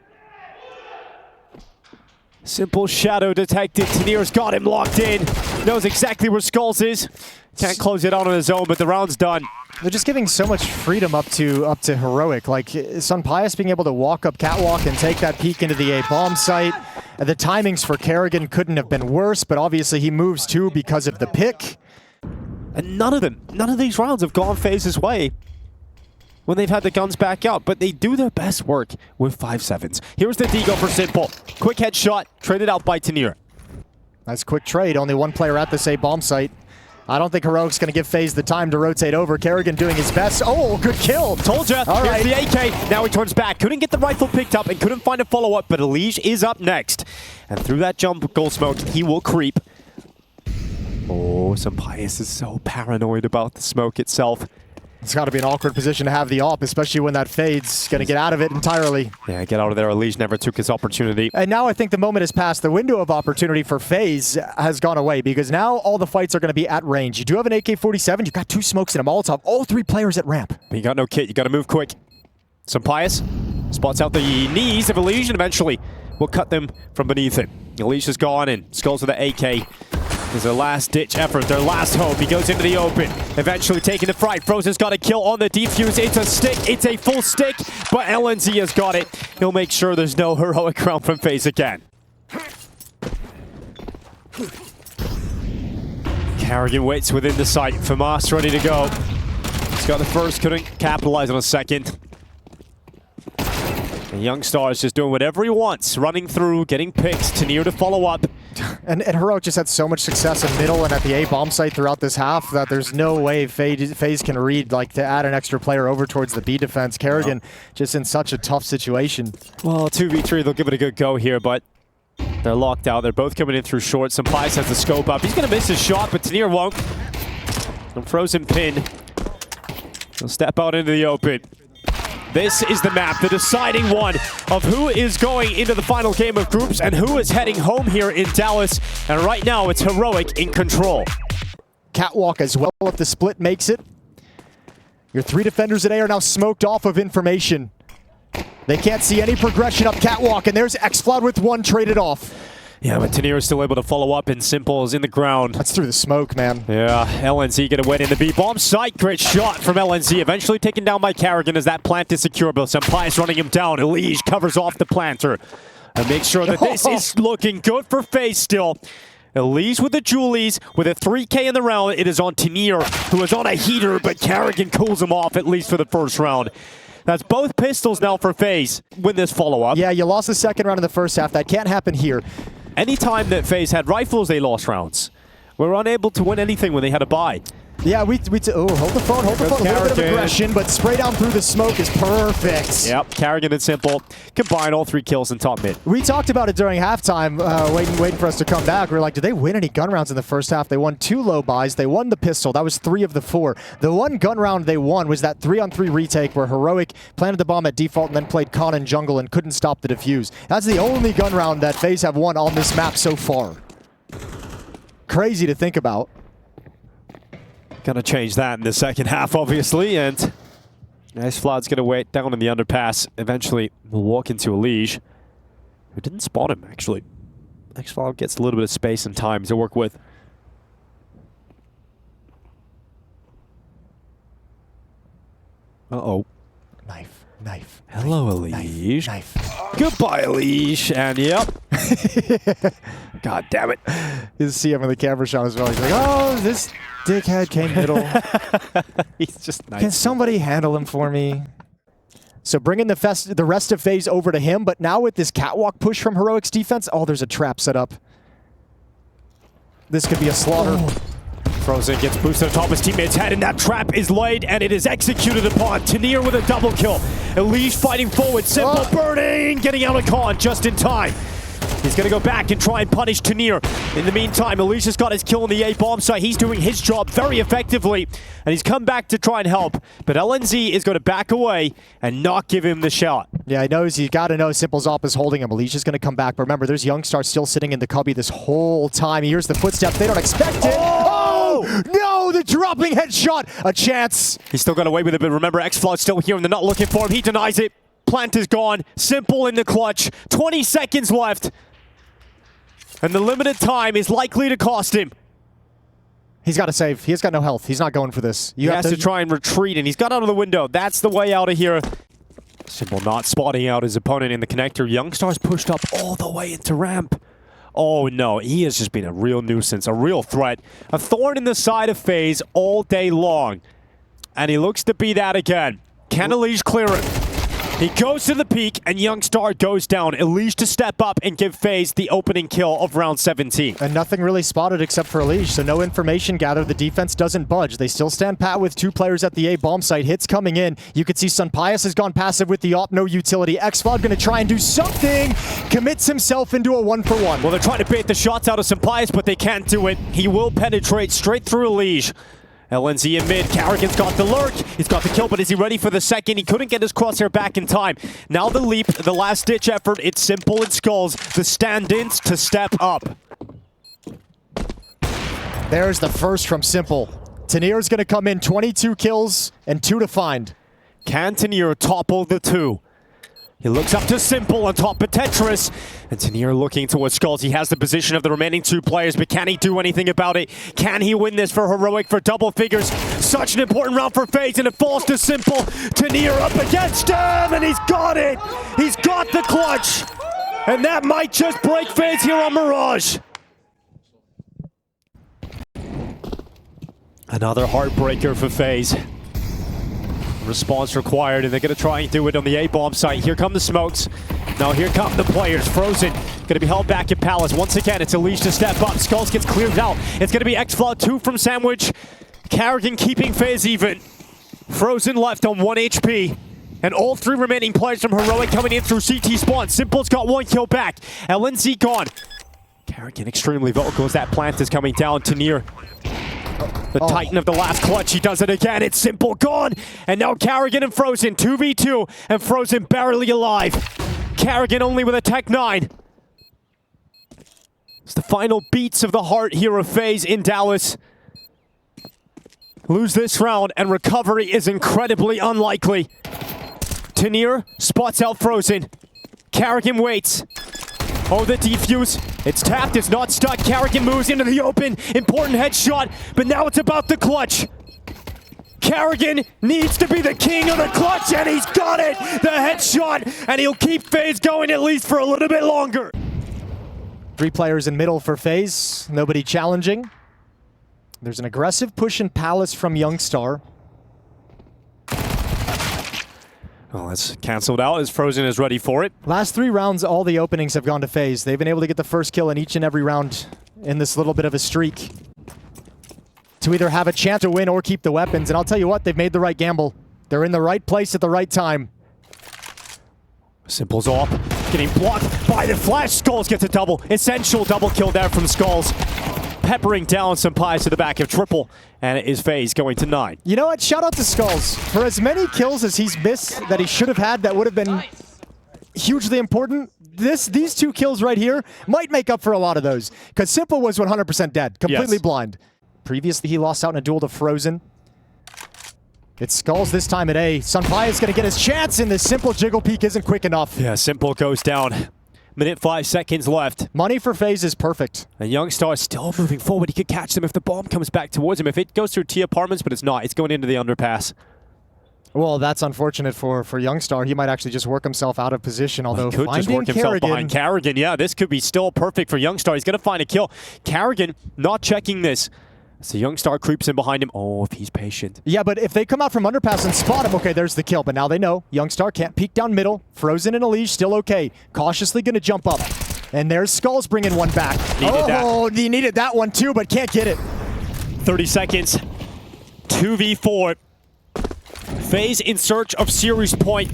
Simple shadow detected. Tenier's got him locked in. Knows exactly where Skulls is. Can't close it out on his own, but the round's done. They're just giving so much freedom up to Heroic. Like, Sampaio being able to walk up catwalk and take that peek into the A-bomb site. The timings for Carrigan couldn't have been worse, but obviously he moves too because of the pick. And none of these rounds have gone FaZe's way when they've had the guns back out, but they do their best work with 5-7s. Here's the Deagle for Simple. Quick headshot, traded out by Tenier. Nice quick trade. Only one player at this A-bomb site. I don't think Heroic's going to give FaZe the time to rotate over. Carrigan doing his best. Oh, good kill. Told ya. All right. Here's the AK. Now he turns back. Couldn't get the rifle picked up and couldn't find a follow-up, but Elige is up next. And through that jump goal smoke, he will creep. Oh, Sampaio is so paranoid about the smoke itself. It's got to be an awkward position to have the op, especially when that fade's going to get out of it entirely. Yeah, get out of there. Elige never took his opportunity. And now I think the moment has passed. The window of opportunity for FaZe has gone away because now all the fights are going to be at range. You do have an AK-47. You've got 2 smokes and a Molotov. All 3 players at ramp. But you got no kit. You got to move quick. Sampaio Spots out the knees of Elise and eventually will cut them from beneath it. Elise is gone in. Skulls with the AK. There's a last-ditch effort, their last hope. He goes into the open, eventually taking the fright. Frozen's got a kill on the defuse. It's a stick, it's a full stick, but LNZ has got it. He'll make sure there's no heroic round from FaZe again. Carrian waits within the sight. FaMAS ready to go. He's got the first, couldn't capitalize on a second. The young star is just doing whatever he wants, running through, getting picks, Tenier to follow up. And Heroic just had so much success in middle and at the A bomb site throughout this half that there's no way FaZe can read like to add an extra player over towards the B defense. Carrigan just in such a tough situation. Well, 2v3, they'll give it a good go here, but they're locked out. They're both coming in through short. Sampais has the scope up. He's going to miss his shot, but Tenier won't. And Frozen pin. He'll step out into the open. This is the map, the deciding one of who is going into the final game of groups and who is heading home here in Dallas. And right now, it's Heroic in control. Catwalk as well if the split makes it. Your 3 defenders at A are now smoked off of information. They can't see any progression up Catwalk, and there's xFloud with 1 traded off. Yeah, but Tenier is still able to follow up, and Simple is in the ground. That's through the smoke, man. Yeah, LNZ gonna win in the B bomb site. Great shot from LNZ, eventually taken down by Carrigan as that plant is secure, but Sampais running him down. Elise covers off the planter and makes sure that this is looking good for FaZe still. Elise with the Julies, with a 3K in the round. It is on Tenier, who is on a heater, but Carrigan cools him off at least for the first round. That's both pistols now for FaZe. Win this follow-up. Yeah, you lost the second round in the first half. That can't happen here. Anytime that FaZe had rifles, they lost rounds. We're unable to win anything when they had a buy. Yeah, hold the phone, hold the phone. A little bit of aggression, but spray down through the smoke is perfect. Yep, Carrigan and Simple combine all 3 kills in top mid. We talked about it during halftime, waiting for us to come back. We were like, did they win any gun rounds in the first half? They won 2 low buys. They won the pistol. That was 3 of the 4. The one gun round they won was that 3-on-3 retake where Heroic planted the bomb at default and then played con in jungle and couldn't stop the defuse. That's the only gun round that FaZe have won on this map so far. Crazy to think about. Gonna change that in the second half, obviously, and asserts gonna wait down in the underpass. Eventually, we'll walk into Elise, who didn't spot him, actually. asserts gets a little bit of space and time to work with. Uh-oh. Knife. Hello, Elise. Knife. Goodbye, Elise. And yep. God damn it. You see him in the camera shot as well. He's like, oh, this dickhead came middle. He's just nice. Can somebody handle him for me? So bringing the rest of FaZe over to him, but now with this catwalk push from Heroic's defense, oh, there's a trap set up. This could be a slaughter. Oh. Frozen gets boosted atop his teammate's head, and that trap is laid, and it is executed upon. Tenier with a double kill. Elise fighting forward. Simple burning, getting out of con just in time. He's going to go back and try and punish Tenier. In the meantime, Elise has got his kill on the A bomb site. He's doing his job very effectively, and he's come back to try and help. But LNZ is going to back away and not give him the shot. Yeah, he knows. He's got to know Simple's op is holding him. Elise is going to come back. But remember, there's Youngstar still sitting in the cubby this whole time. He hears the footsteps. They don't expect it. Oh! No! The dropping headshot! A chance! He's still got away with it, but remember, xFloud's still here, and they're not looking for him. He denies it. Plant is gone. Simple in the clutch. 20 seconds left. And the limited time is likely to cost him. He's got to save. He has got no health. He's not going for this. He has to try and retreat, and he's got out of the window. That's the way out of here. Simple not spotting out his opponent in the connector. Youngstar's pushed up all the way into ramp. Oh no, he has just been a real nuisance, a real threat. A thorn in the side of FaZe all day long. And he looks to be that again. Can Elise clear it? He goes to the peak, and Youngstar goes down. Elise to step up and give FaZe the opening kill of round 17. And nothing really spotted except for Elise, so no information gathered. The defense doesn't budge. They still stand pat with 2 players at the A bomb site. Hits coming in. You can see Sampais has gone passive with the op, no utility. xFloud going to try and do something. Commits himself into a 1-for-1. Well, they're trying to bait the shots out of Sampais, but they can't do it. He will penetrate straight through Elise. LNZ in mid. Carrigan's got the lurk. He's got the kill, but is he ready for the second? He couldn't get his crosshair back in time. Now the leap, the last-ditch effort. It's Simple and Skulls, the stand-ins to step up. There's the first from Simple. Tenier's going to come in, 22 kills and 2 to find. Can Tenier topple the 2? He looks up to Simple on top of Tetris. And Tanier looking towards Skulls. He has the position of the remaining two players, but can he do anything about it? Can he win this for Heroic for double figures? Such an important round for FaZe, and it falls to Simple. Tanier up against him, and he's got it! He's got the clutch! And that might just break FaZe here on Mirage. Another heartbreaker for FaZe. Response required, and they're going to try and do it on the A-bomb site. Here come the smokes. Now here come the players. Frozen going to be held back at Palace. Once again, it's Unleashed to step up. Skulls gets cleared out. It's going to be xFloud 2 from Sandwich. Carrian keeping FaZe even. Frozen left on 1 HP. And all three remaining players from Heroic coming in through CT spawn. Simple's got 1 kill back. LNZ gone. Carrian extremely vocal as that plant is coming down. Tanier, the Titan of the last clutch, he does it again. It's Simple gone. And now Carrigan and Frozen 2v2, and Frozen barely alive. Carrigan only with a Tech 9. It's the final beats of the heart here of FaZe in Dallas. Lose this round and recovery is incredibly unlikely. Tanier spots out Frozen. Carrigan waits. Oh, the defuse. It's tapped, it's not stuck. Carrigan moves into the open. Important headshot, but now it's about the clutch. Carrigan needs to be the king of the clutch, and he's got it! The headshot, and he'll keep FaZe going at least for a little bit longer. 3 players in middle for FaZe. Nobody challenging. There's an aggressive push in Palace from Youngstar. Well, that's canceled out as Frozen is ready for it. Last 3 rounds, all the openings have gone to FaZe. They've been able to get the first kill in each and every round in this little bit of a streak to either have a chance to win or keep the weapons. And I'll tell you what, they've made the right gamble. They're in the right place at the right time. Simple's off, getting blocked by the flash. Skulls gets a double. Essential double kill there from Skulls. Peppering down some pies to the back of Triple, and it is FaZe going to 9. You know what? Shout out to Skulls. For as many kills as he's missed that he should have had that would have been hugely important, these 2 kills right here might make up for a lot of those. Because Simple was 100% dead, completely blind. Previously, he lost out in a duel to Frozen. It's Skulls this time at A. Sunpai is going to get his chance, and the Simple jiggle peek isn't quick enough. Yeah, Simple goes down. Minute 5 seconds left. Money for FaZe is perfect. And Youngstar is still moving forward. He could catch them if the bomb comes back towards him. If it goes through T apartments, but it's not. It's going into the underpass. Well, that's unfortunate for Youngstar. He might actually just work himself out of position, although he could just work himself behind Carrigan. Yeah, this could be still perfect for Youngstar. He's going to find a kill. Carrigan not checking this. So Youngstar creeps in behind him. Oh, if he's patient. Yeah, but if they come out from underpass and spot him, okay, there's the kill. But now they know. Youngstar can't peek down middle. Frozen and Unleashed still okay. Cautiously going to jump up. And there's Skulls bringing one back. He needed that one too, but can't get it. 30 seconds. 2v4. FaZe in search of series point.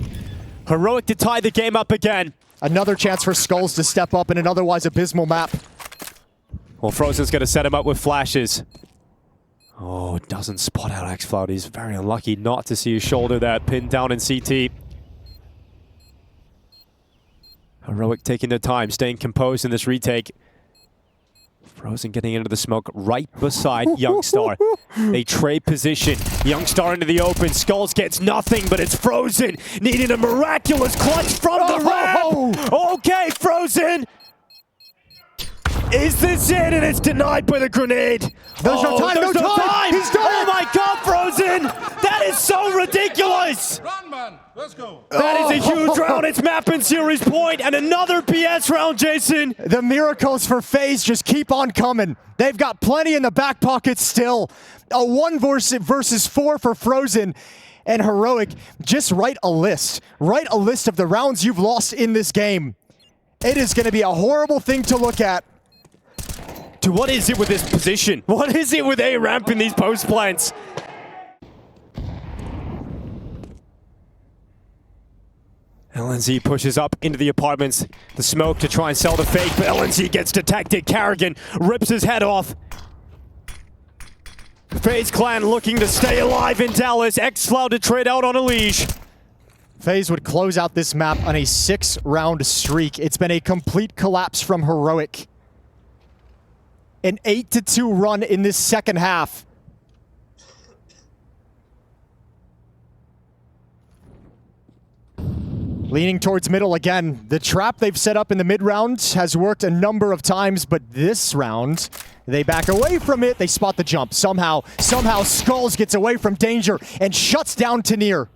Heroic to tie the game up again. Another chance for Skulls to step up in an otherwise abysmal map. Well, Frozen's going to set him up with flashes. Oh, doesn't spot out xFloud. He's very unlucky not to see his shoulder that pinned down in CT. Heroic taking their time, staying composed in this retake. Frozen getting into the smoke right beside Youngstar. They trade position. Youngstar into the open. Skulls gets nothing, but it's Frozen needing a miraculous clutch from the ramp. Okay, Frozen. Is this it? And it's denied by the grenade. There's no time. There's no time. He's done Oh it. my God, Frozen! That is so ridiculous. Run, man. Let's go. That is a huge round. It's map and series point, and another PS round, Jason. The miracles for FaZe just keep on coming. They've got plenty in the back pocket still. A 1 versus 4 for Frozen. And Heroic, just write a list. Write a list of the rounds you've lost in this game. It is going to be a horrible thing to look at. Dude, what is it with this position? What is it with A ramp in these post plants? LNZ pushes up into the apartments. The smoke to try and sell the fake, but LNZ gets detected. Carrigan rips his head off. FaZe clan looking to stay alive in Dallas. xFloud to trade out on a leash. FaZe would close out this map on a 6-round streak. It's been a complete collapse from Heroic. An 8-2 run in this second half. Leaning towards middle again. The trap they've set up in the mid-round has worked a number of times, but this round, they back away from it. They spot the jump. Somehow Skulls gets away from danger and shuts down Tanir.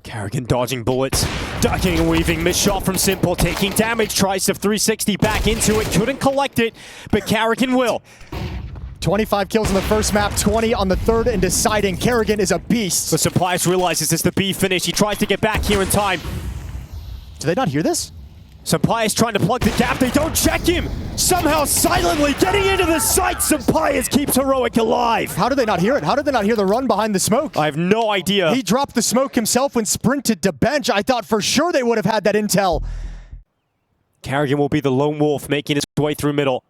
Carrian dodging bullets, ducking and weaving, missed shot from Simple, taking damage, tries to 360 back into it, couldn't collect it, but Carrian will. 25 kills in the first map, 20 on the third, and deciding Carrian is a beast. The Supplies realizes it's the B finish. He tries to get back here in time. Do they not hear this? Sampaio trying to plug the gap. They don't check him. Somehow silently getting into the site. Sampaio keeps Heroic alive. How did they not hear it? How did they not hear the run behind the smoke? I have no idea. He dropped the smoke himself and sprinted to bench. I thought for sure they would have had that intel. Carrian will be the lone wolf making his way through middle.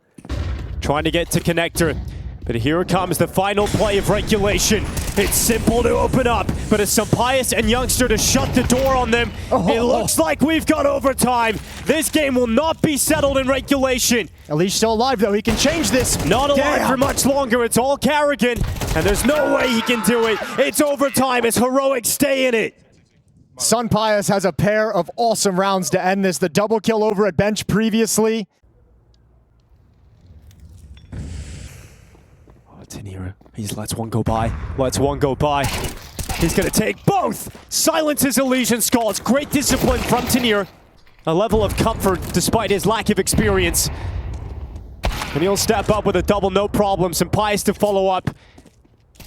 Trying to get to connector. But here comes the final play of regulation. It's Simple to open up, but it's Sampaio and Youngster to shut the door on them. It looks like we've got overtime. This game will not be settled in regulation. Elish still alive though, he can change this. Not alive for much longer, it's all Carrian, and there's no way he can do it. It's overtime, it's Heroic stay in it. Sampaio has a pair of awesome rounds to end this. The double kill over at bench previously. Tanir, he's lets one go by. Lets one go by. He's gonna take both! Silences Elysian Skulls. Great discipline from Tanir. A level of comfort despite his lack of experience. And he'll step up with a double, no problem. Sampaio to follow up.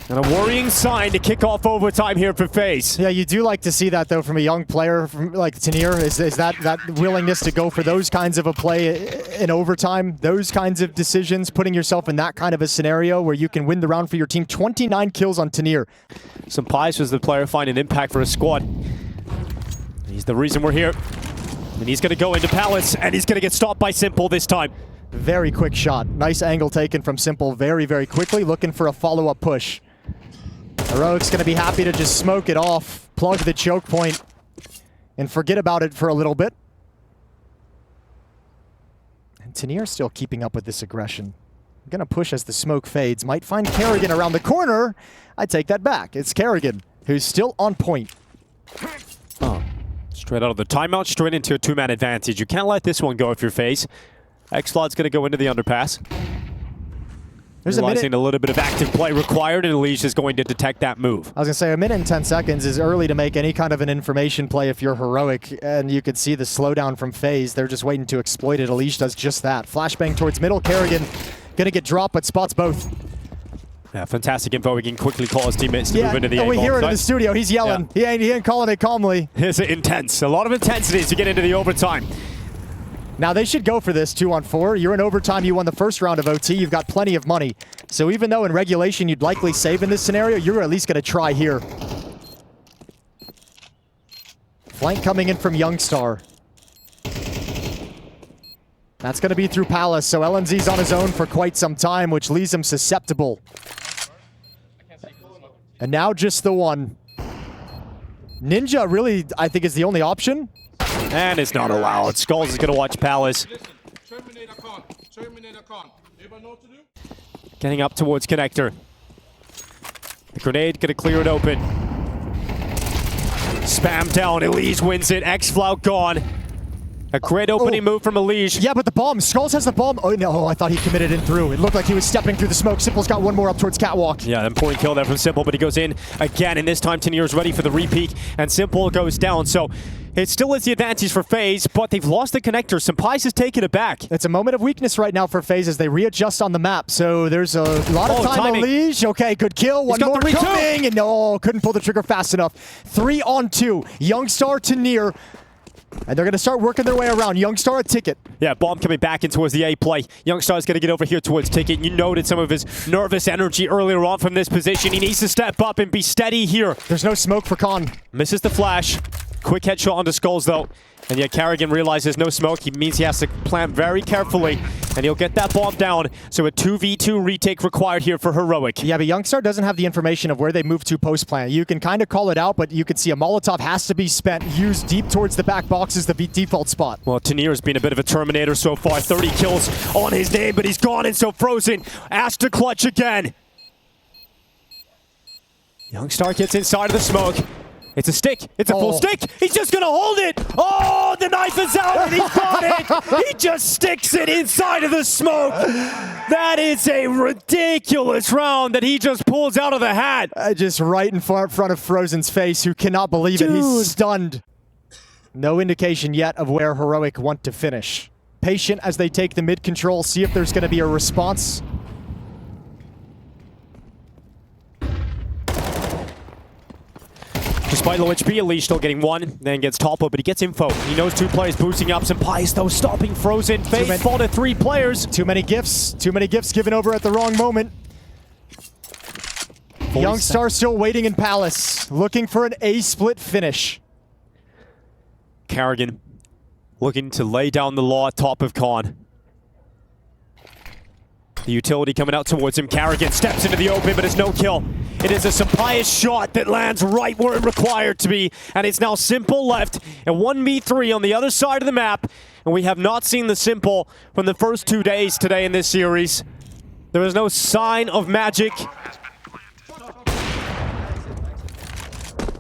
And a worrying sign to kick off overtime here for FaZe. Yeah, you do like to see that though from a young player like Tanir. Is that willingness to go for those kinds of a play in overtime, those kinds of decisions, putting yourself in that kind of a scenario where you can win the round for your team. 29 kills on Tanir. Sampaio was the player finding impact for his squad. He's the reason we're here. And he's gonna go into Palace, and he's gonna get stopped by Simple this time. Very quick shot. Nice angle taken from Simple very, very quickly, looking for a follow-up push. Heroic's going to be happy to just smoke it off, plug the choke point, and forget about it for a little bit. And Tanir still keeping up with this aggression. Going to push as the smoke fades. Might find Carrian around the corner. I take that back. It's Carrian, who's still on point. Oh, straight out of the timeout, straight into a two-man advantage. You can't let this one go if you're FaZe. X-Slot's going to go into the underpass. There's realizing a little bit of active play required, and Elish is going to detect that move. I was going to say, a minute and 10 seconds is early to make any kind of an information play if you're Heroic, and you could see the slowdown from FaZe. They're just waiting to exploit it. Elish does just that. Flashbang towards middle. Carrian going to get dropped, but spots both. Yeah, fantastic info. He can quickly call his teammates to move into the A-bomb. We hear it in the studio. He's yelling. Yeah. He ain't calling it calmly. It's intense. A lot of intensity to get into the overtime. Now, they should go for this 2-on-4. You're in overtime. You won the first round of OT. You've got plenty of money. So even though in regulation you'd likely save in this scenario, you're at least going to try here. Flank coming in from Youngstar. That's going to be through Palace, so LNZ's on his own for quite some time, which leaves him susceptible. And now just the one. Ninja really, I think, is the only option. And it's not allowed. Skulls is going to watch Palace. Getting up towards connector. The grenade going to clear it open. Spam down. Elish wins it. X-Flout gone. A great opening move from Elish. Yeah, but the bomb. Skulls has the bomb. Oh, no. I thought he committed in through. It looked like he was stepping through the smoke. Simple's got one more up towards Catwalk. Yeah, important kill there from Simple, but he goes in again, and this time Tanir's ready for the repeat, and Simple goes down. So it still is the advantage for FaZe, but they've lost the connector. Sampaio has taken it back. It's a moment of weakness right now for FaZe as they readjust on the map. So there's a lot of time. Elish. Okay, good kill. One more coming. And no, couldn't pull the trigger fast enough. 3-on-2. Youngstar to Tanir. And they're going to start working their way around. Youngstar a ticket. Yeah, bomb coming back in towards the A play. Youngstar's going to get over here towards ticket. You noted some of his nervous energy earlier on from this position. He needs to step up and be steady here. There's no smoke for Khan. Misses the flash. Quick headshot onto Skulls, though. And yet Carrian realizes no smoke. He means he has to plant very carefully. And he'll get that bomb down. So a 2v2 retake required here for Heroic. Yeah, but Youngstar doesn't have the information of where they move to post-plant. You can kind of call it out, but you can see a Molotov has to be spent, used deep towards the back box is the default spot. Well, Tanir has been a bit of a Terminator so far. 30 kills on his name, but he's gone, and so Frozen asked to clutch again. Youngstar gets inside of the smoke. It's a stick. It's a full stick. He's just going to hold it. Oh, the knife is out and he's got it. He just sticks it inside of the smoke. That is a ridiculous round that he just pulls out of the hat. Just right in front of Frozen's face, who cannot believe it. He's stunned. No indication yet of where Heroic want to finish. Patient as they take the mid control, see if there's going to be a response. Despite low HP, Elish still getting one, then gets toppled, but he gets info. He knows two players boosting up. Some pies, though, stopping Frozen. FaZe fall to 3 players. Too many gifts given over at the wrong moment. Youngstar still waiting in Palace, looking for an A-split finish. Carrian looking to lay down the law at top of Con. The utility coming out towards him. Carrian steps into the open, but it's no kill. It is a Sampaio shot that lands right where it required to be, and it's now Simple left and 1v3 on the other side of the map, and we have not seen the Simple from the first 2 days today in this series. There is no sign of magic.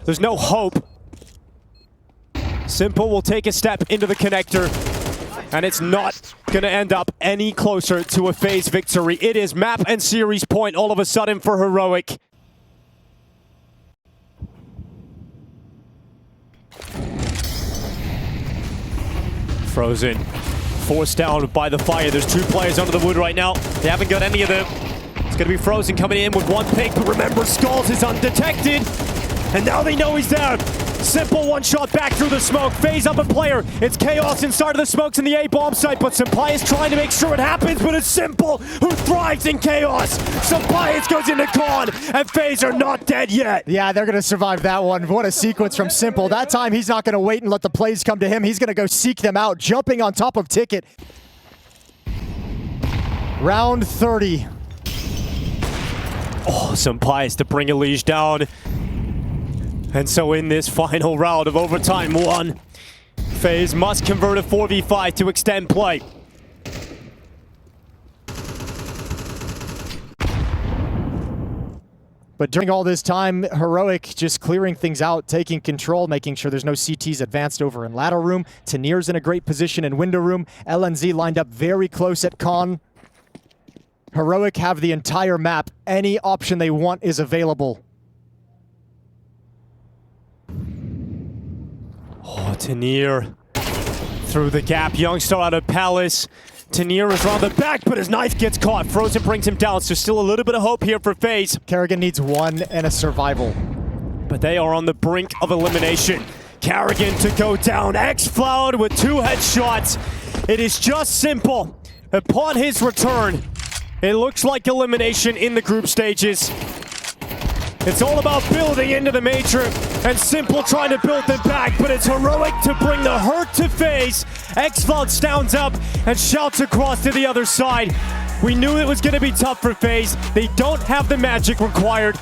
There's no hope. Simple will take a step into the connector, and it's not going to end up any closer to a FaZe victory. It is map and series point all of a sudden for Heroic. Frozen, forced down by the fire. There's 2 players under the wood right now. They haven't got any of them. It's going to be Frozen coming in with 1 pick, but remember, Skulls is undetected. And now they know he's down. Simple one shot back through the smoke. FaZe up a player. It's Chaos inside of the smokes in the A bomb site, but Sampaio is trying to make sure it happens, but it's Simple who thrives in chaos. Sampaio goes into Con, and FaZe are not dead yet. Yeah, they're going to survive that one. What a sequence from Simple. That time he's not going to wait and let the plays come to him. He's going to go seek them out, jumping on top of Ticket. Round 30. Oh, Sampaio to bring Elish down. And so in this final round of overtime 1, FaZe must convert a 4v5 to extend play. But during all this time, Heroic just clearing things out, taking control, making sure there's no CTs advanced over in ladder room. Tanir's in a great position in window room. LNZ lined up very close at Con. Heroic have the entire map. Any option they want is available. Oh, Tanir through the gap. Youngstar out of Palace. Tanir is around the back, but his knife gets caught. Frozen brings him down, so still a little bit of hope here for FaZe. Carrigan needs 1 and a survival. But they are on the brink of elimination. Carrigan to go down. xFloud with 2 headshots. It is just Simple. Upon his return, it looks like elimination in the group stages. It's all about building into the major, and Simple trying to build them back, but it's Heroic to bring the hurt to FaZe. xFloud stands up and shouts across to the other side. We knew it was going to be tough for FaZe. They don't have the magic required.